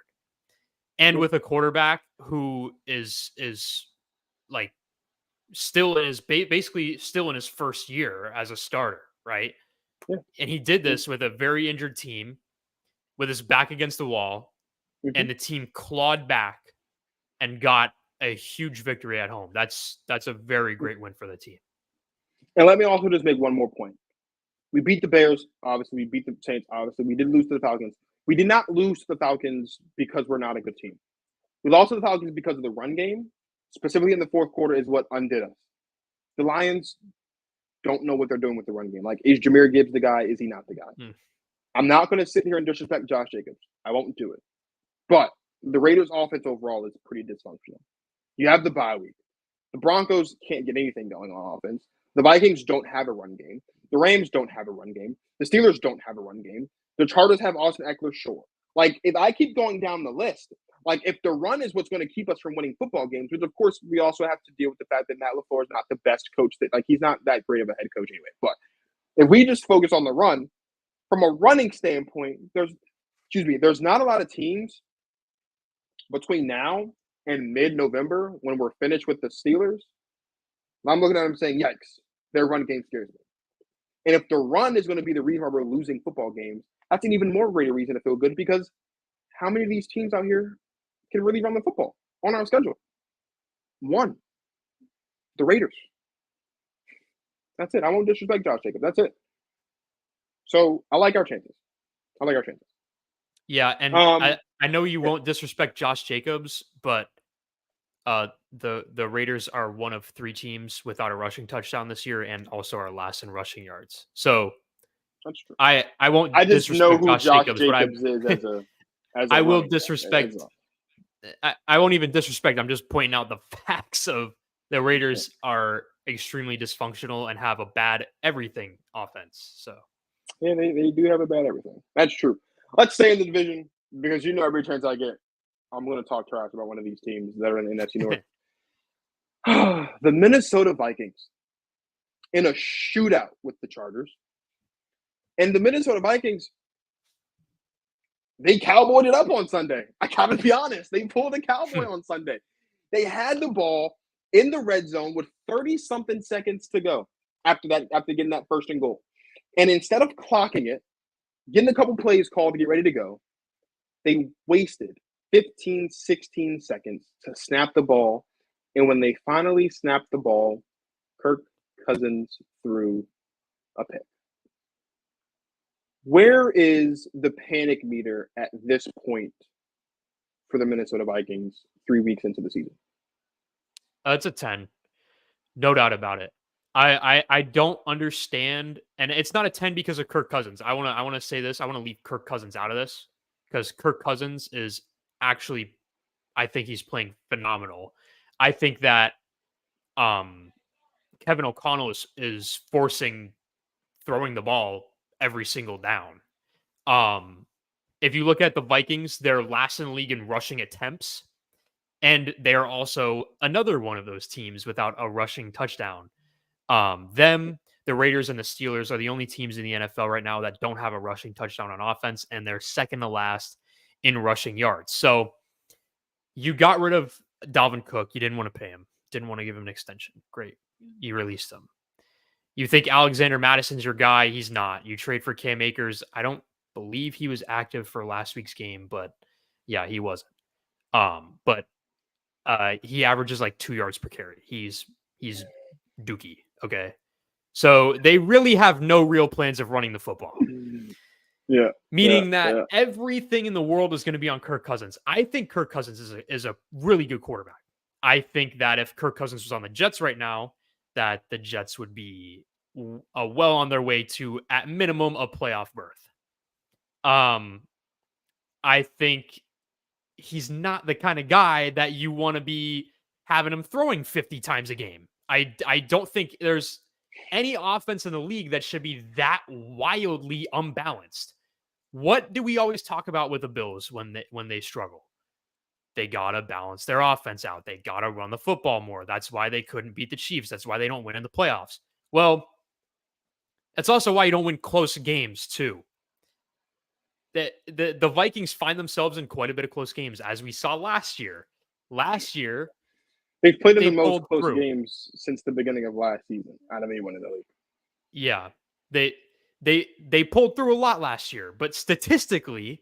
and with a quarterback who is like still in his basically still in his first year as a starter, right? Yeah. And he did this with a very injured team, with his back against the wall, and the team clawed back and got a huge victory at home. That's a very great win for the team. And let me also just make one more point. We beat the Bears, obviously. We beat the Saints, obviously. We did lose to the Falcons. We did not lose to the Falcons because we're not a good team. We lost to the Falcons because of the run game, specifically in the fourth quarter, is what undid us. The Lions don't know what they're doing with the run game. Like, is Jahmyr Gibbs the guy? Is he not the guy? I'm not going to sit here and disrespect Josh Jacobs. I won't do it. But the Raiders' offense overall is pretty dysfunctional. You have the bye week. The Broncos can't get anything going on offense. The Vikings don't have a run game. The Rams don't have a run game. The Steelers don't have a run game. The Chargers have Austin Eckler, sure. Like, if I keep going down the list, like, if the run is what's going to keep us from winning football games, which, of course, we also have to deal with the fact that Matt LaFleur is not the best coach. He's not that great of a head coach anyway. But if we just focus on the run, from a running standpoint, there's not a lot of teams between now and mid-November when we're finished with the Steelers. I'm looking at them saying, yikes, their run game scares me. And if the run is going to be the reason why we're losing football games, that's an even more greater reason to feel good, because how many of these teams out here can really run the football on our schedule? One. The Raiders. That's it. I won't disrespect Josh Jacobs. That's it. So I like our chances. Yeah, and I know you won't disrespect Josh Jacobs, but the Raiders are one of 3 teams without a rushing touchdown this year, and also are last in rushing yards. So that's true. I won't. I just disrespect know who Josh Jacobs is as a I will disrespect. I won't even disrespect. I'm just pointing out the facts of the Raiders are extremely dysfunctional and have a bad everything offense. So yeah, they do have a bad everything. That's true. Let's stay in the division, because every chance I get, I'm going to talk trash about one of these teams that are in the NFC North. The Minnesota Vikings in a shootout with the Chargers. And the Minnesota Vikings, they cowboyed it up on Sunday. I gotta be honest. They pulled a cowboy on Sunday. They had the ball in the red zone with 30-something seconds to go after getting that first and goal. And instead of clocking it, getting a couple plays called to get ready to go, they wasted 15, 16 seconds to snap the ball. And when they finally snapped the ball, Kirk Cousins threw a pick. Where is the panic meter at this point for the Minnesota Vikings 3 weeks into the season? It's a 10. No doubt about it. I don't understand, and it's not a 10 because of Kirk Cousins. I want to say this. I want to leave Kirk Cousins out of this, because Kirk Cousins is actually, I think he's playing phenomenal. I think that Kevin O'Connell is forcing throwing the ball every single down. If you look at the Vikings, they're last in the league in rushing attempts, and they are also another one of those teams without a rushing touchdown. The Raiders and the Steelers are the only teams in the NFL right now that don't have a rushing touchdown on offense, and they're second to last in rushing yards. So you got rid of Dalvin Cook. You didn't want to pay him. Didn't want to give him an extension. Great. You released him. You think Alexander Madison's your guy. He's not. You trade for Cam Akers. I don't believe he was active for last week's game, but yeah, he wasn't. But he averages like 2 yards per carry. He's dookie. Okay. So they really have no real plans of running the football. Yeah. Meaning that everything in the world is going to be on Kirk Cousins. I think Kirk Cousins is a really good quarterback. I think that if Kirk Cousins was on the Jets right now, that the Jets would be well on their way to, at minimum, a playoff berth. I think he's not the kind of guy that you want to be having him throwing 50 times a game. I don't think there's any offense in the league that should be that wildly unbalanced. What do we always talk about with the Bills when they struggle? They got to balance their offense out. They got to run the football more. That's why they couldn't beat the Chiefs. That's why they don't win in the playoffs. Well, that's also why you don't win close games too. The Vikings find themselves in quite a bit of close games, as we saw last year. Last year, they've played in the most close games since the beginning of last season out of anyone in the league. Yeah, they pulled through a lot last year, but statistically,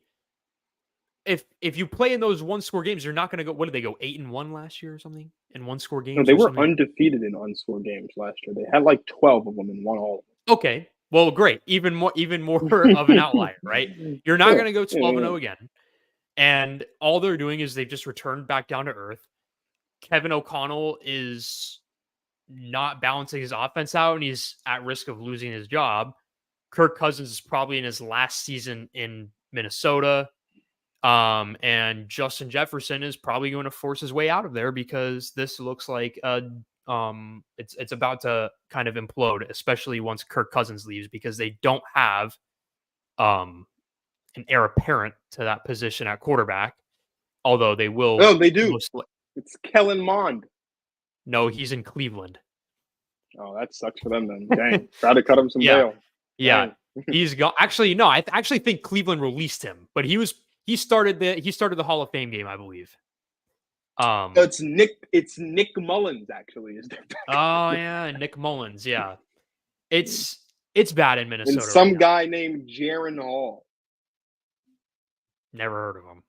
if you play in those one-score games, you're not going to go. What did they go 8-1 last year or something in one-score games? No, they were undefeated in unscored games last year. They had like 12 of them and won all of them. Okay, well, great. Even more of an outlier, right? You're not going to go 12-0 again. And all they're doing is they've just returned back down to earth. Kevin O'Connell is not balancing his offense out and he's at risk of losing his job. Kirk Cousins is probably in his last season in Minnesota. And Justin Jefferson is probably going to force his way out of there because this looks like it's about to kind of implode, especially once Kirk Cousins leaves, because they don't have an heir apparent to that position at quarterback. Although they will. Oh, they do. It's Kellen Mond. No, he's in Cleveland. Oh, that sucks for them then. Dang. Try to cut him some bail. Yeah. He's gone. Actually, no, I actually think Cleveland released him, but he started the Hall of Fame game, I believe. It's Nick Mullins, actually. Oh yeah, Nick Mullins, yeah. It's bad in Minnesota. And some guy named Jaron Hall. Never heard of him.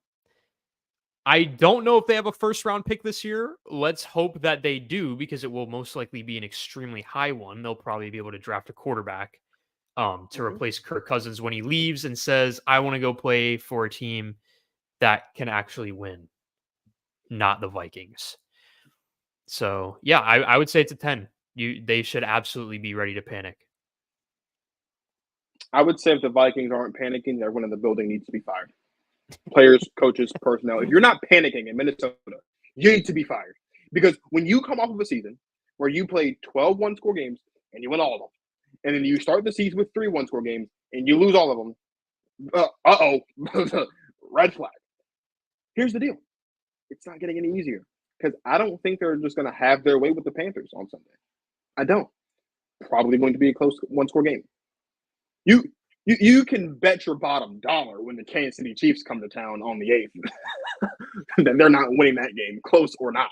I don't know if they have a first round pick this year. Let's hope that they do, because it will most likely be an extremely high one. They'll probably be able to draft a quarterback to replace Kirk Cousins when he leaves and says, I want to go play for a team that can actually win, not the Vikings. So yeah, I would say it's a 10. They should absolutely be ready to panic. I would say if the Vikings aren't panicking, everyone in the building needs to be fired. Players, coaches, personnel. If you're not panicking in Minnesota, you need to be fired. Because when you come off of a season where you played 12 one-score games and you win all of them, and then you start the season with 3 one-score games and you lose all of them, red flag. Here's the deal. It's not getting any easier, because I don't think they're just going to have their way with the Panthers on Sunday. I don't. Probably going to be a close one-score game. You can bet your bottom dollar when the Kansas City Chiefs come to town on the 8th that they're not winning that game, close or not.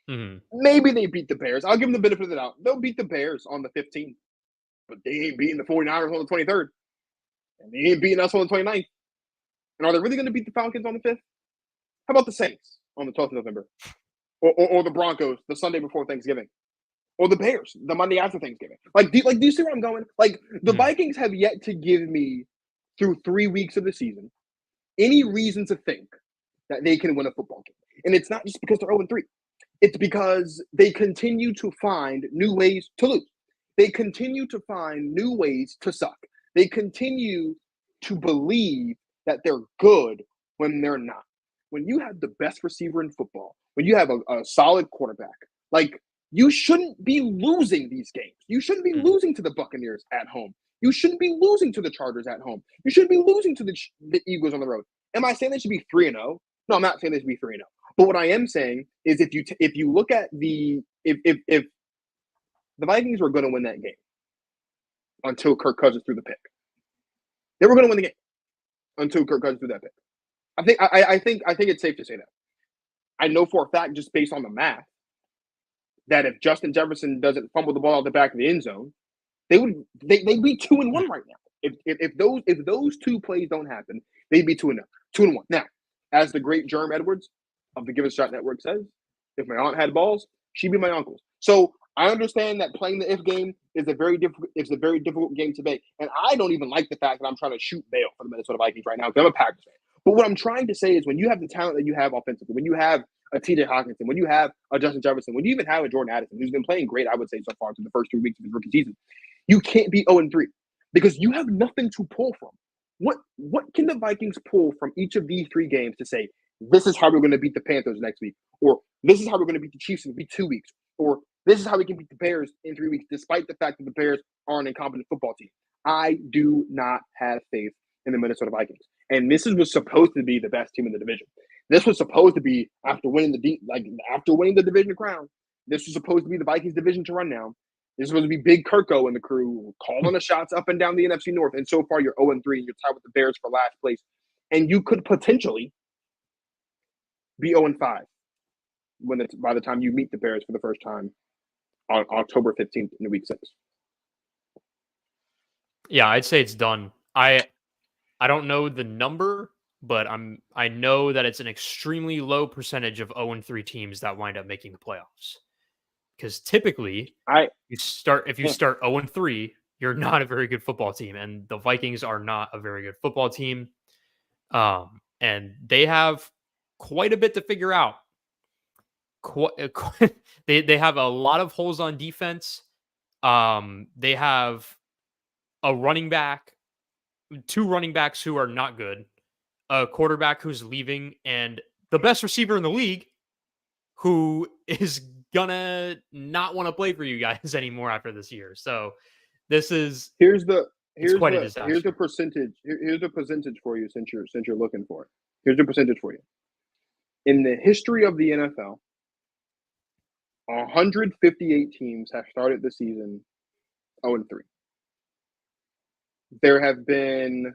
Mm-hmm. Maybe they beat the Bears. I'll give them the benefit of the doubt. They'll beat the Bears on the 15th, but they ain't beating the 49ers on the 23rd, and they ain't beating us on the 29th. And are they really going to beat the Falcons on the 5th? How about the Saints on the 12th of November? Or the Broncos the Sunday before Thanksgiving? Or the Bears the Monday after Thanksgiving? Do you see where I'm going? Like, the Vikings have yet to give me, through 3 weeks of the season, any reason to think that they can win a football game. And it's not just because they're 0-3. It's because they continue to find new ways to lose. They continue to find new ways to suck. They continue to believe that they're good when they're not. When you have the best receiver in football, when you have a solid quarterback, you shouldn't be losing these games. You shouldn't be losing to the Buccaneers at home. You shouldn't be losing to the Chargers at home. You shouldn't be losing to the Eagles on the road. Am I saying they should be 3-0? No, I'm not saying they should be 3-0. But what I am saying is if you look at if the Vikings were going to win that game until Kirk Cousins threw the pick, they were going to win the game until Kirk Cousins threw that pick. I think it's safe to say that. I know for a fact, just based on the math, that if Justin Jefferson doesn't fumble the ball out the back of the end zone, they'd be 2-1 right now. If those two plays don't happen, they'd be 2-0, 2-1. Now, as the great Jerm Edwards of the Give Us a Shot Network says, if my aunt had balls, she'd be my uncle's. So I understand that playing the if game is a very difficult game to make, and I don't even like the fact that I'm trying to shoot bail for the Minnesota Vikings right now because I'm a Packers fan. But what I'm trying to say is, when you have the talent that you have offensively, when you have a TJ Hawkinson, when you have a Justin Jefferson, when you even have a Jordan Addison, who's been playing great, I would say, so far through the first 3 weeks of his rookie season, you can't be 0-3 because you have nothing to pull from. What can the Vikings pull from each of these 3 games to say, this is how we're going to beat the Panthers next week, or this is how we're going to beat the Chiefs in 2 weeks, or this is how we can beat the Bears in 3 weeks, despite the fact that the Bears are an incompetent football team? I do not have faith in the Minnesota Vikings. And this was supposed to be the best team in the division. This was supposed to be, after winning the division crown, this was supposed to be the Vikings division to run now. This was supposed to be Big Kirko and the crew calling the shots up and down the NFC North. And so far, you're 0-3 and you're tied with the Bears for last place. And you could potentially be 0-5 by the time you meet the Bears for the first time on October 15th in week 6. Yeah, I'd say it's done. I don't know the number, but I know that it's an extremely low percentage of 0-3 teams that wind up making the playoffs. Because typically, if you start 0-3, you're not a very good football team, and the Vikings are not a very good football team. And they have quite a bit to figure out. they have a lot of holes on defense. They have a running back, 2 running backs who are not good, a quarterback who's leaving, and the best receiver in the league who is gonna not want to play for you guys anymore after this year. So this is Here's the it's here's quite a the here's the disaster. percentage. Here's the percentage for you since you're looking for it. Here's the percentage for you. In the history of the NFL, 158 teams have started the season 0-3. There have been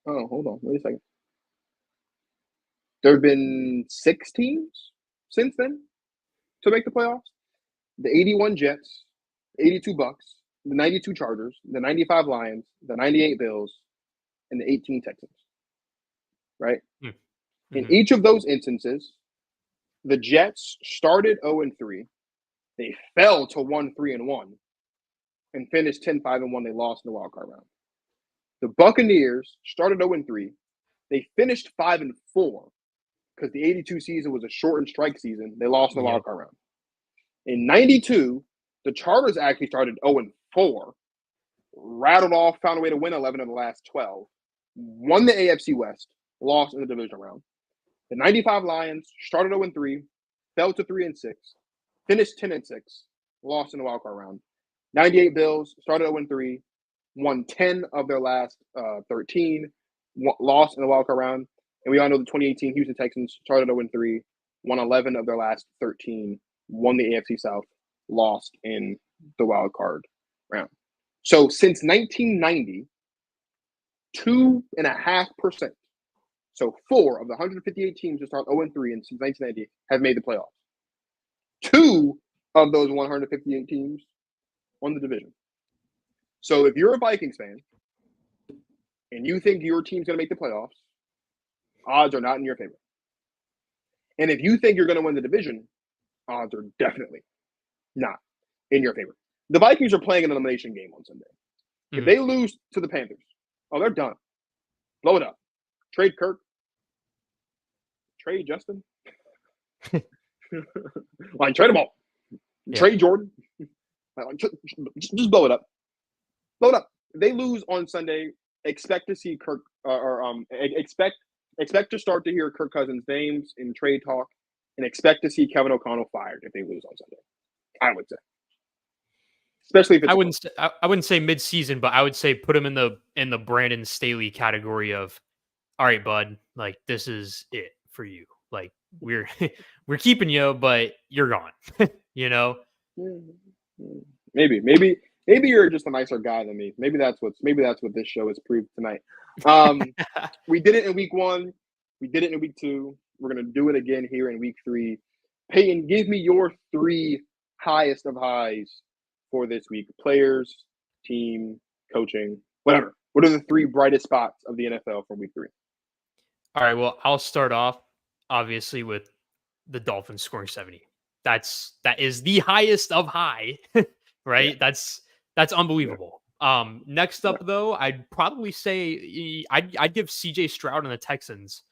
hold on, wait a second. There have been 6 teams since then to make the playoffs. The 81 Jets, 82 Bucks, the 92 Chargers, the 95 Lions, the 98 Bills, and the 18 Texans. Right? Mm-hmm. In each of those instances, the Jets started 0-3. They fell to 1-3-1 and finished 10-5-1. They lost in the wild card round. The Buccaneers started 0-3. They finished 5-4 because the 82 season was a shortened strike season. They lost in the wild card round. In 92, the Chargers actually started 0-4, rattled off, found a way to win 11 of the last 12, won the AFC West, lost in the division round. The 95 Lions started 0-3, fell to 3-6, finished 10-6, lost in the wild card round. 98 Bills started 0-3, won 10 of their last 13, lost in the wild card round. And we all know the 2018 Houston Texans started 0-3, won 11 of their last 13, won the AFC South, lost in the wild card round. So since 1990, 2.5%. So 4 of the 158 teams that start 0-3 and since 1990 have made the playoffs. 2 of those 158 teams won the division. So if you're a Vikings fan and you think your team's going to make the playoffs, odds are not in your favor. And if you think you're going to win the division, odds are definitely not in your favor. The Vikings are playing an elimination game on Sunday. If they lose to the Panthers, they're done. Blow it up. Trade Kirk. Trade Justin. Like, trade them all. Yeah. Trade Jordan. Just blow it up. Blow it up. If they lose on Sunday, expect to see Kirk expect to start to hear Kirk Cousins' names in trade talk, and expect to see Kevin O'Connell fired if they lose on Sunday. I would say. Especially if it's I wouldn't say mid-season, but I would say put him in the Brandon Staley category of, all right, bud, like this is it for you. Like we're keeping you, but you're gone. You know? Maybe you're just a nicer guy than me. Maybe that's what this show has proved tonight. We did it in week 1. We did it in week 2. We're gonna do it again here in week 3. Payton, give me your 3 highest of highs for this week. Players, team, coaching, whatever. What are the 3 brightest spots of the NFL from week 3? All right, well, I'll start off obviously with the Dolphins scoring 70. That is the highest of high, right? Yeah. That's unbelievable. Yeah. Next up though, I'd probably say I'd give CJ Stroud and the Texans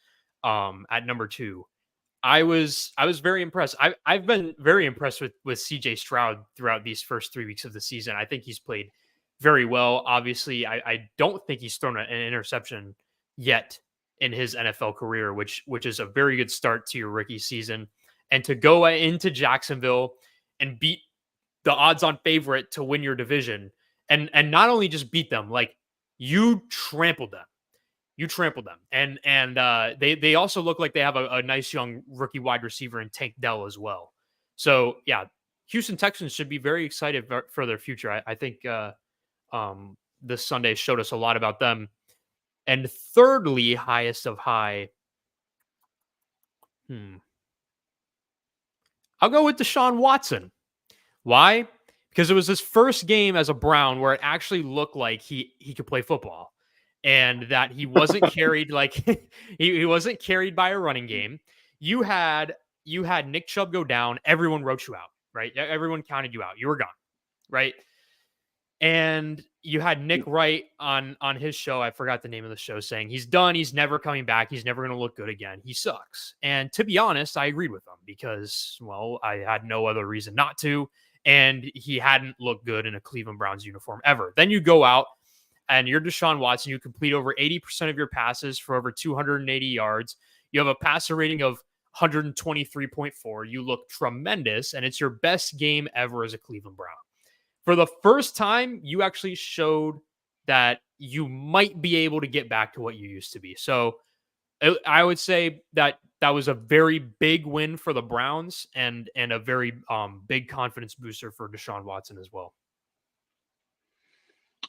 at number 2. I was very impressed. I've been very impressed with CJ Stroud throughout these first 3 weeks of the season. I think he's played very well. Obviously, I don't think he's thrown an interception yet in his NFL career, which is a very good start to your rookie season. And to go into Jacksonville and beat the odds-on favorite to win your division, and not only just beat them, like you trampled them. And they also look like they have a nice young rookie wide receiver in Tank Dell as well. So yeah, Houston Texans should be very excited for their future. I think this Sunday showed us a lot about them. And thirdly, highest of high. I'll go with Deshaun Watson. Why? Because it was his first game as a Brown where it actually looked like he could play football. And that he wasn't carried he wasn't carried by a running game. You had Nick Chubb go down. Everyone wrote you out, right? Everyone counted you out. You were gone, right? And you had Nick Wright on his show. I forgot the name of the show, saying he's done. He's never coming back. He's never going to look good again. He sucks. And to be honest, I agreed with him because, well, I had no other reason not to. And he hadn't looked good in a Cleveland Browns uniform ever. Then you go out and you're Deshaun Watson. You complete over 80% of your passes for over 280 yards. You have a passer rating of 123.4. You look tremendous. And it's your best game ever as a Cleveland Brown. For the first time, you actually showed that you might be able to get back to what you used to be. So I would say that was a very big win for the Browns and a very big confidence booster for Deshaun Watson as well.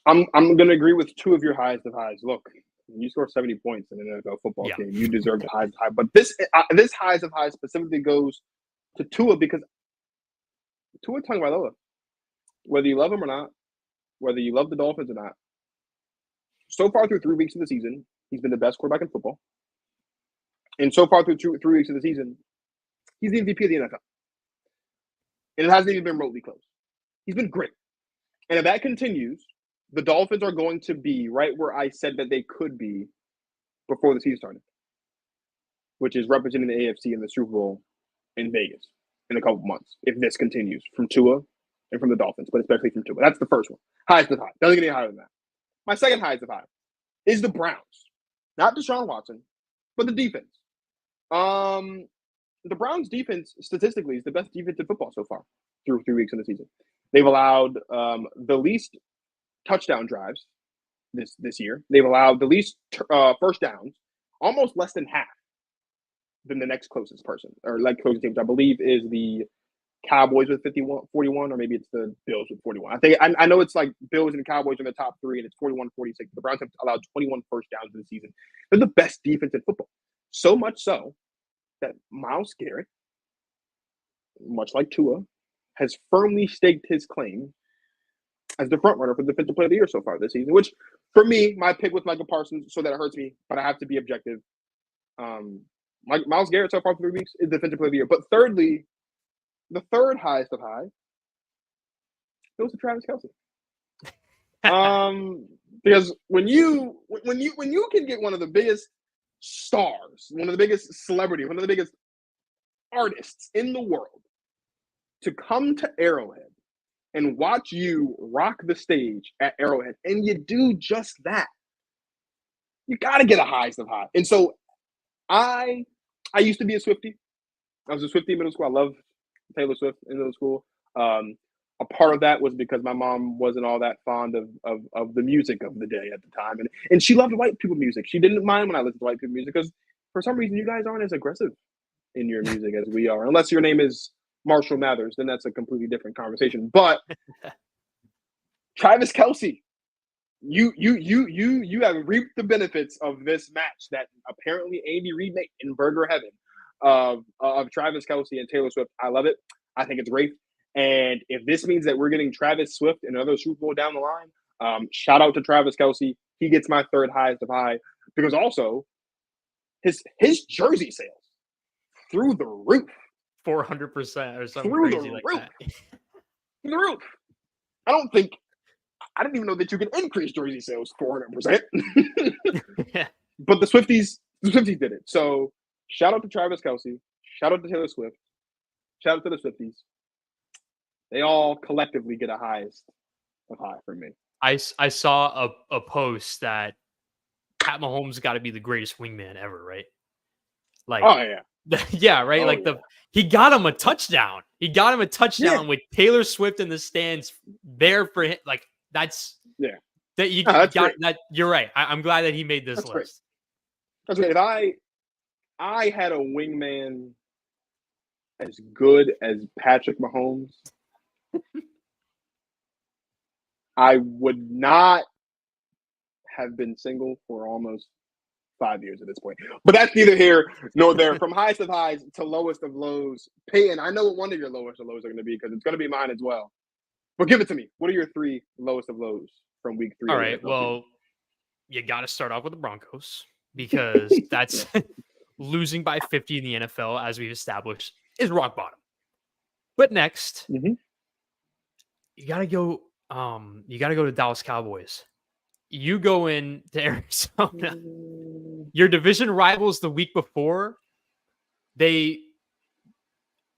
I'm going to agree with two of your highest of highs. Look, when you score 70 points in an NFL football game, you deserve the highest high. But this highest of highs specifically goes to Tua because Tua Tagovailoa. Whether you love him or not, whether you love the Dolphins or not, so far through 3 weeks of the season, he's been the best quarterback in football. And so far through 3 weeks of the season, he's the MVP of the NFL. And it hasn't even been remotely close. He's been great. And if that continues, the Dolphins are going to be right where I said that they could be before the season started, which is representing the AFC in the Super Bowl in Vegas in a couple months, if this continues from Tua and from the Dolphins, but especially from Tua. That's the first one. Highest of high. Doesn't get any higher than that. My second highest of high is the Browns. Not Deshaun Watson, but the defense. The Browns defense statistically is the best defense in football so far through 3 weeks of the season. They've allowed the least touchdown drives this year. They've allowed the least first downs, almost less than half than the next closest person, or like closest team, which I believe is the Cowboys with 41, or maybe it's the Bills with 41. I know it's like Bills and Cowboys in the top three, and it's 41-46. The Browns have allowed 21 first downs in the season. They're the best defense in football. So much so that Myles Garrett, much like Tua, has firmly staked his claim as the front runner for Defensive Player of the Year so far this season, which for me, my pick was Michael Parsons, so that it hurts me, but I have to be objective. Myles Garrett so far for 3 weeks is Defensive Player of the Year. But thirdly, the third highest of high goes to Travis Kelce. Because when you can get one of the biggest stars, one of the biggest celebrities, one of the biggest artists in the world to come to Arrowhead and watch you rock the stage at Arrowhead, and you do just that, you got to get a highest of high. And so I used to be a Swiftie. I was a Swiftie in middle school. I loved Taylor Swift in middle school. A part of that was because my mom wasn't all that fond of the music of the day at the time. And she loved white people music. She didn't mind when I listened to white people music because for some reason you guys aren't as aggressive in your music as we are. Unless your name is Marshall Mathers, then that's a completely different conversation. But Travis Kelce, you have reaped the benefits of this match that apparently Andy Reid made in Burger Heaven of Travis Kelce and Taylor Swift. I love it. I think it's great. And if this means that we're getting Travis Swift and another Super Bowl down the line, shout out to Travis Kelce. He gets my third highest of high because also his jersey sales through the roof. 400% or something through crazy the like roof. that. Through the roof. I didn't even know that you can increase jersey sales 400%. But the Swifties did it. So shout out to Travis Kelce. Shout out to Taylor Swift. Shout out to the Swifties. They all collectively get a highest of high for me. I saw a post that Pat Mahomes got to be the greatest wingman ever, right? Like, oh yeah, yeah, right. Oh, like yeah. He got him a touchdown. He got him a touchdown with Taylor Swift in the stands there for him. Like that's that you that's got great. that. You're right. I'm glad that he made this That's list. Great. That's great. If I had a wingman as good as Patrick Mahomes, I would not have been single for almost 5 years at this point. But that's neither here nor there. From highest of highs to lowest of lows. Payton, I know what one of your lowest of lows are going to be because it's going to be mine as well. But give it to me. What are your three lowest of lows from week 3? All right. Well, you got to start off with the Broncos because that's losing by 50 in the NFL, as we've established, is rock bottom. But next, you got to go You got to go to Dallas Cowboys. You go in to Arizona. Your division rivals the week before, they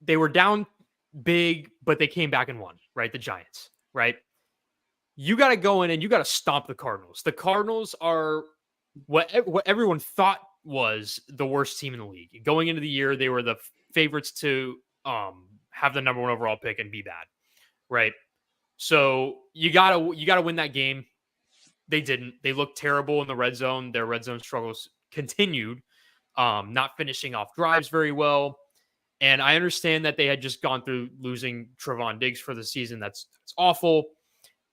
were down big, but they came back and won, right? The Giants, right? You got to go in and you got to stomp the Cardinals. The Cardinals are what everyone thought was the worst team in the league. Going into the year, they were the favorites to have the number 1 overall pick and be bad, right? So you gotta win that game. They didn't. They looked terrible in the red zone. Their red zone struggles continued, not finishing off drives very well. And I understand that they had just gone through losing Trevon Diggs for the season. That's awful.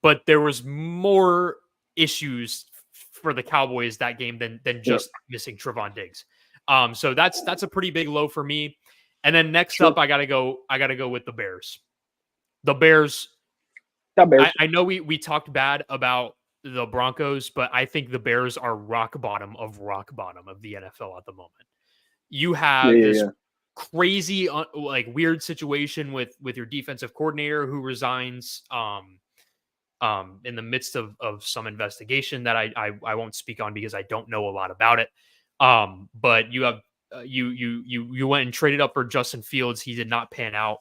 But there was more issues for the Cowboys that game than just missing Trevon Diggs. So that's a pretty big low for me. And then next up, I gotta go with the Bears. The Bears. I know we talked bad about the Broncos, but I think the Bears are rock bottom of the NFL at the moment. You have this crazy, like weird situation with your defensive coordinator who resigns in the midst of some investigation that I won't speak on because I don't know a lot about it. But you have you went and traded up for Justin Fields. He did not pan out.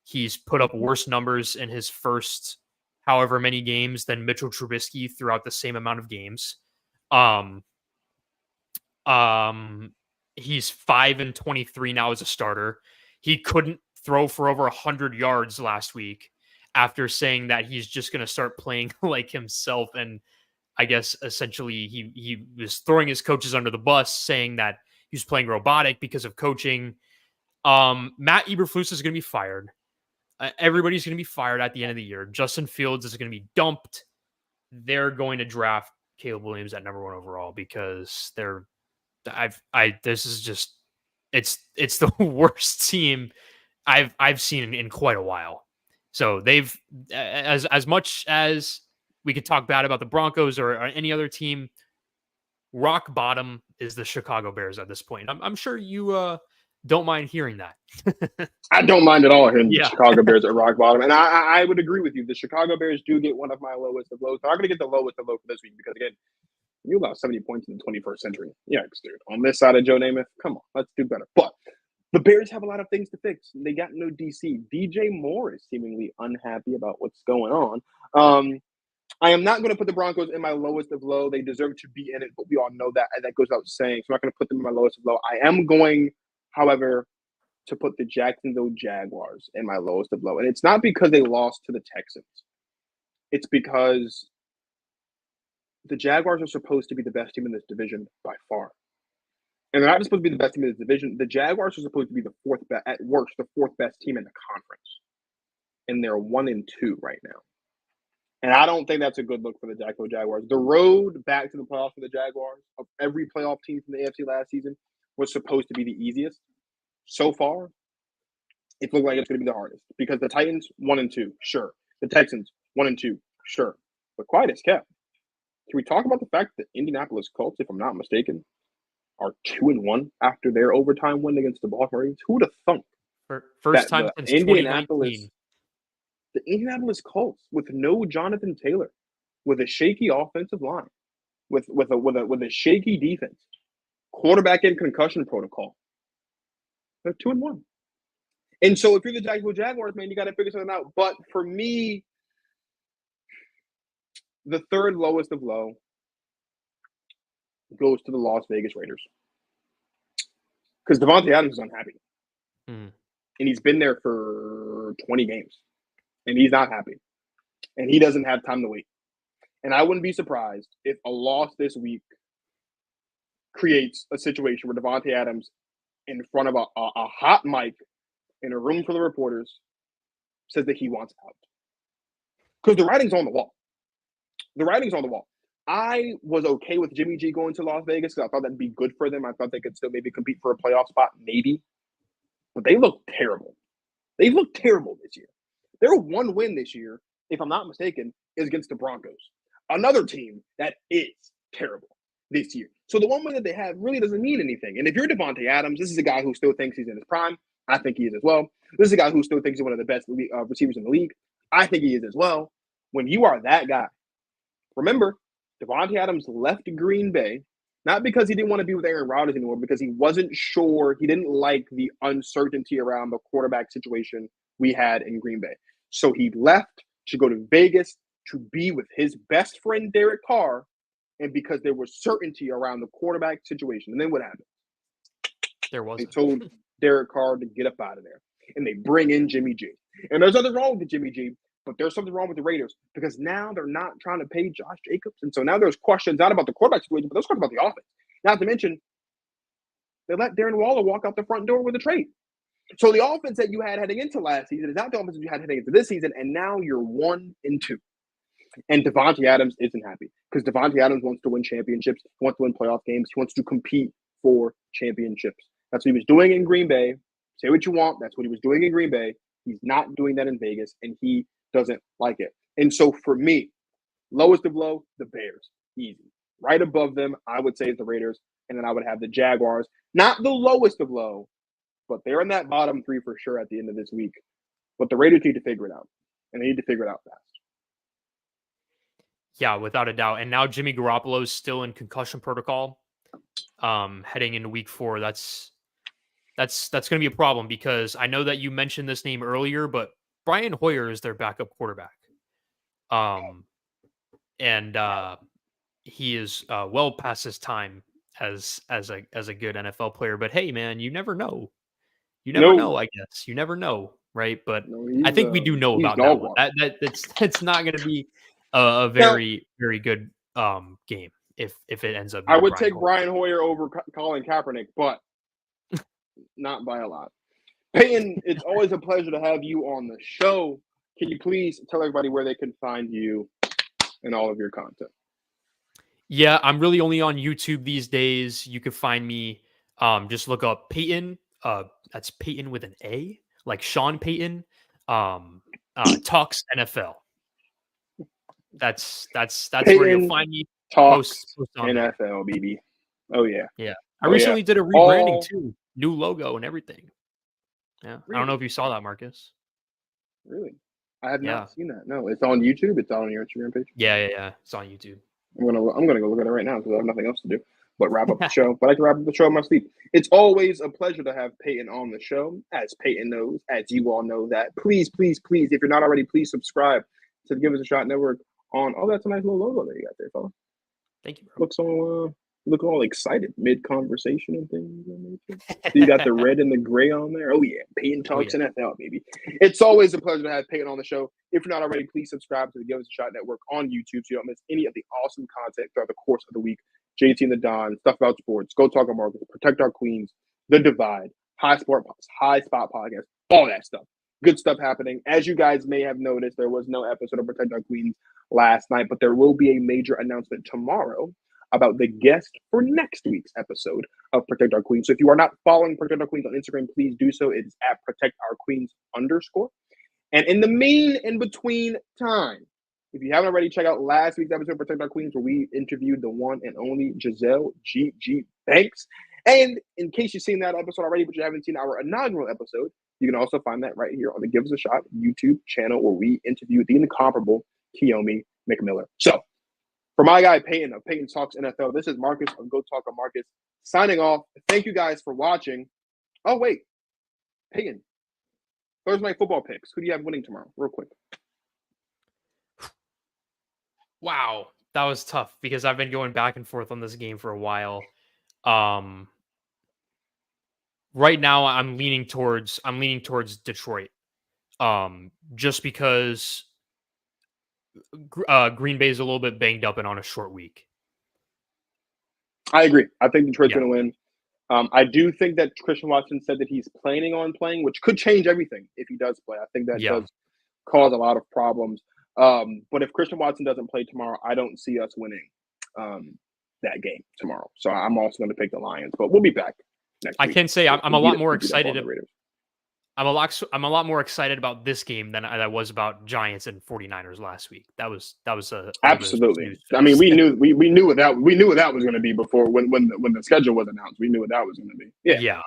He's put up worse numbers in his first however many games than Mitchell Trubisky throughout the same amount of games. He's 5-23 now as a starter. He couldn't throw for over 100 yards last week after saying that he's just going to start playing like himself. And I guess essentially he was throwing his coaches under the bus, saying that he was playing robotic because of coaching. Matt Eberflus is going to be fired. Everybody's going to be fired at the end of the year. Justin Fields is going to be dumped. They're going to draft Caleb Williams at number 1 overall because this is just it's the worst team I've seen in quite a while. So they've as much as we could talk bad about the Broncos or any other team, rock bottom is the Chicago Bears at this point. I'm sure you don't mind hearing that. I don't mind at all hearing the Chicago Bears at rock bottom. And I would agree with you. The Chicago Bears do get one of my lowest of lows. They're not going to get the lowest of low for this week because, again, you allow 70 points in the 21st century. Yikes, dude. On this side of Joe Namath, come on, let's do better. But the Bears have a lot of things to fix. They got no DC. DJ Moore is seemingly unhappy about what's going on. I am not going to put the Broncos in my lowest of low. They deserve to be in it, but we all know that, and that goes without saying. So I'm not going to put them in my lowest of low. I am going, however, to put the Jacksonville Jaguars in my lowest of low. And it's not because they lost to the Texans. It's because the Jaguars are supposed to be the best team in this division by far. And they're not just supposed to be the best team in this division. The Jaguars are supposed to be the fourth best, at worst, the 4th best team in the conference. And they're 1-2 right now. And I don't think that's a good look for the Jacksonville Jaguars. The road back to the playoffs for the Jaguars, of every playoff team from the AFC last season, was supposed to be the easiest. So far, it looks like it's going to be the hardest because the Titans 1-2, sure. The Texans 1-2, sure. But quiet as kept. Can we talk about the fact that Indianapolis Colts, if I'm not mistaken, are 2-1 after their overtime win against the Baltimore Ravens? Who would have thunk? First time since 2019. The Indianapolis Colts with no Jonathan Taylor, with a shaky offensive line, with a shaky defense, quarterback in concussion protocol. They're 2-1. And so if you're the Jacksonville Jaguars, man, you got to figure something out. But for me, the third lowest of low goes to the Las Vegas Raiders. Because Davante Adams is unhappy. And he's been there for 20 games. And he's not happy. And he doesn't have time to wait. And I wouldn't be surprised if a loss this week creates a situation where Davante Adams, in front of a hot mic in a room full of reporters, says that he wants out. Because the writing's on the wall. The writing's on the wall. I was okay with Jimmy G going to Las Vegas because I thought that'd be good for them. I thought they could still maybe compete for a playoff spot, maybe. But they look terrible. They look terrible this year. Their one win this year, if I'm not mistaken, is against the Broncos. Another team that is terrible this year. So the one win that they have really doesn't mean anything. And if you're Davante Adams, this is a guy who still thinks he's in his prime. I think he is as well. This is a guy who still thinks he's one of the best receivers in the league. I think he is as well. when you are that guy, remember, Devontae Adams left Green Bay, not because he didn't want to be with Aaron Rodgers anymore, because he wasn't sure, he didn't like the uncertainty around the quarterback situation we had in Green Bay. So he left to go to Vegas to be with his best friend, Derek Carr, and because there was certainty around the quarterback situation. And then what happened? They told Derek Carr to get up out of there. And they bring in Jimmy G. And there's nothing wrong with Jimmy G, but there's something wrong with the Raiders because now they're not trying to pay Josh Jacobs. And so now there's questions not about the quarterback situation, but there's questions about the offense. Not to mention, they let Darren Waller walk out the front door with a trade. So the offense that you had heading into last season is not the offense that you had heading into this season, and now you're 1-2. And Devontae Adams isn't happy because Devontae Adams wants to win championships. He wants to win playoff games. He wants to compete for championships. That's what he was doing in Green Bay. Say what you want. That's what he was doing in Green Bay. He's not doing that in Vegas, and he doesn't like it. And so for me, lowest of low, the Bears. Easy. Right above them, I would say, is the Raiders, and then I would have the Jaguars. Not the lowest of low, but they're in that bottom three for sure at the end of this week. But the Raiders need to figure it out, and they need to figure it out fast. Yeah, without a doubt. And now Jimmy Garoppolo is still in concussion protocol heading into week 4. That's going to be a problem because I know that you mentioned this name earlier, but Brian Hoyer is their backup quarterback. And he is well past his time as a good NFL player. But hey, man, you never know. You never know, I guess. You never know, right? But I think we do know about that one. It's not going to be a very, very good game if it ends up. I would take Brian Hoyer over Colin Kaepernick, but not by a lot. Payton, it's always a pleasure to have you on the show. Can you please tell everybody where they can find you and all of your content? Yeah, I'm really only on YouTube these days. You can find me. Just look up Payton. That's Payton with an A, like Sean Payton. Talks NFL. That's Payton where you'll find me. Talks post on NFL, there. baby. Oh yeah. Yeah. I recently did a rebranding too. New logo and everything. Yeah. Really? I don't know if you saw that, Marcus. Really? I have not seen that. No, it's on YouTube. It's on your Instagram page. Yeah. It's on YouTube. I'm gonna go look at it right now because I have nothing else to do but wrap up the show. But I can wrap up the show in my sleep. It's always a pleasure to have Payton on the show, as Payton knows, as you all know that. Please, if you're not already, please subscribe to the Give Us a Shot Network on. Oh, that's a nice little logo that you got there, fella. Thank you, bro. Look all excited mid-conversation and things. So you got the red and the gray on there. Oh, yeah. Payton Talks NFL, baby. It's always a pleasure to have Payton on the show. If you're not already, please subscribe to the Give Us a Shot Network on YouTube so you don't miss any of the awesome content throughout the course of the week. JT and the Don, Stuff About Sports, Go Talk Our Markets, Protect Our Queens, The Divide, High Spot Podcast, all that stuff. Good stuff happening. As you guys may have noticed, there was no episode of Protect Our Queens last night, but there will be a major announcement tomorrow about the guest for next week's episode of Protect Our Queens. So if you are not following Protect Our Queens on Instagram, please do so. It is at @ProtectOurQueens_. And in the in-between time, if you haven't already, check out last week's episode of Protect Our Queens where we interviewed the one and only Giselle G.G. Banks. And in case you've seen that episode already, but you haven't seen our inaugural episode, you can also find that right here on the Give Us a Shot YouTube channel where we interviewed the incomparable Keomi McMiller. So, for my guy Payton of Payton Talks NFL, this is Marcus of Go Talk on Marcus signing off. Thank you guys for watching. Oh, wait. Payton, Thursday Night Football picks. Who do you have winning tomorrow? Real quick. Wow. That was tough because I've been going back and forth on this game for a while. Right now I'm leaning towards Detroit. Just because Green Bay is a little bit banged up and on a short week. I agree. I think Detroit's going to win. I do think that Christian Watson said that he's planning on playing, which could change everything if he does play. I think that does cause a lot of problems. But if Christian Watson doesn't play tomorrow, I don't see us winning that game tomorrow. So I'm also going to pick the Lions, but we'll be back next week. I can say I'm a lot more excited. I'm a lot more excited about this game than I was about Giants and 49ers last week. That was absolutely. I mean, we knew what that was going to be before when the schedule was announced. We knew what that was going to be. Yeah.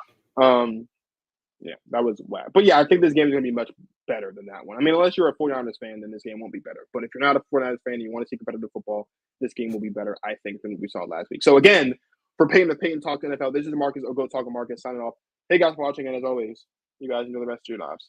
Yeah, that was whack. But yeah, I think this game is going to be much better than that one. I mean, unless you're a 49ers fan, then this game won't be better. But if you're not a 49ers fan and you want to see competitive football, this game will be better, I think, than we saw last week. So again, for Payton of Payton Talk NFL, this is Marcus Ogo Talking Marcus signing off. Hey guys for watching, and as always, you guys enjoy the rest of your lives.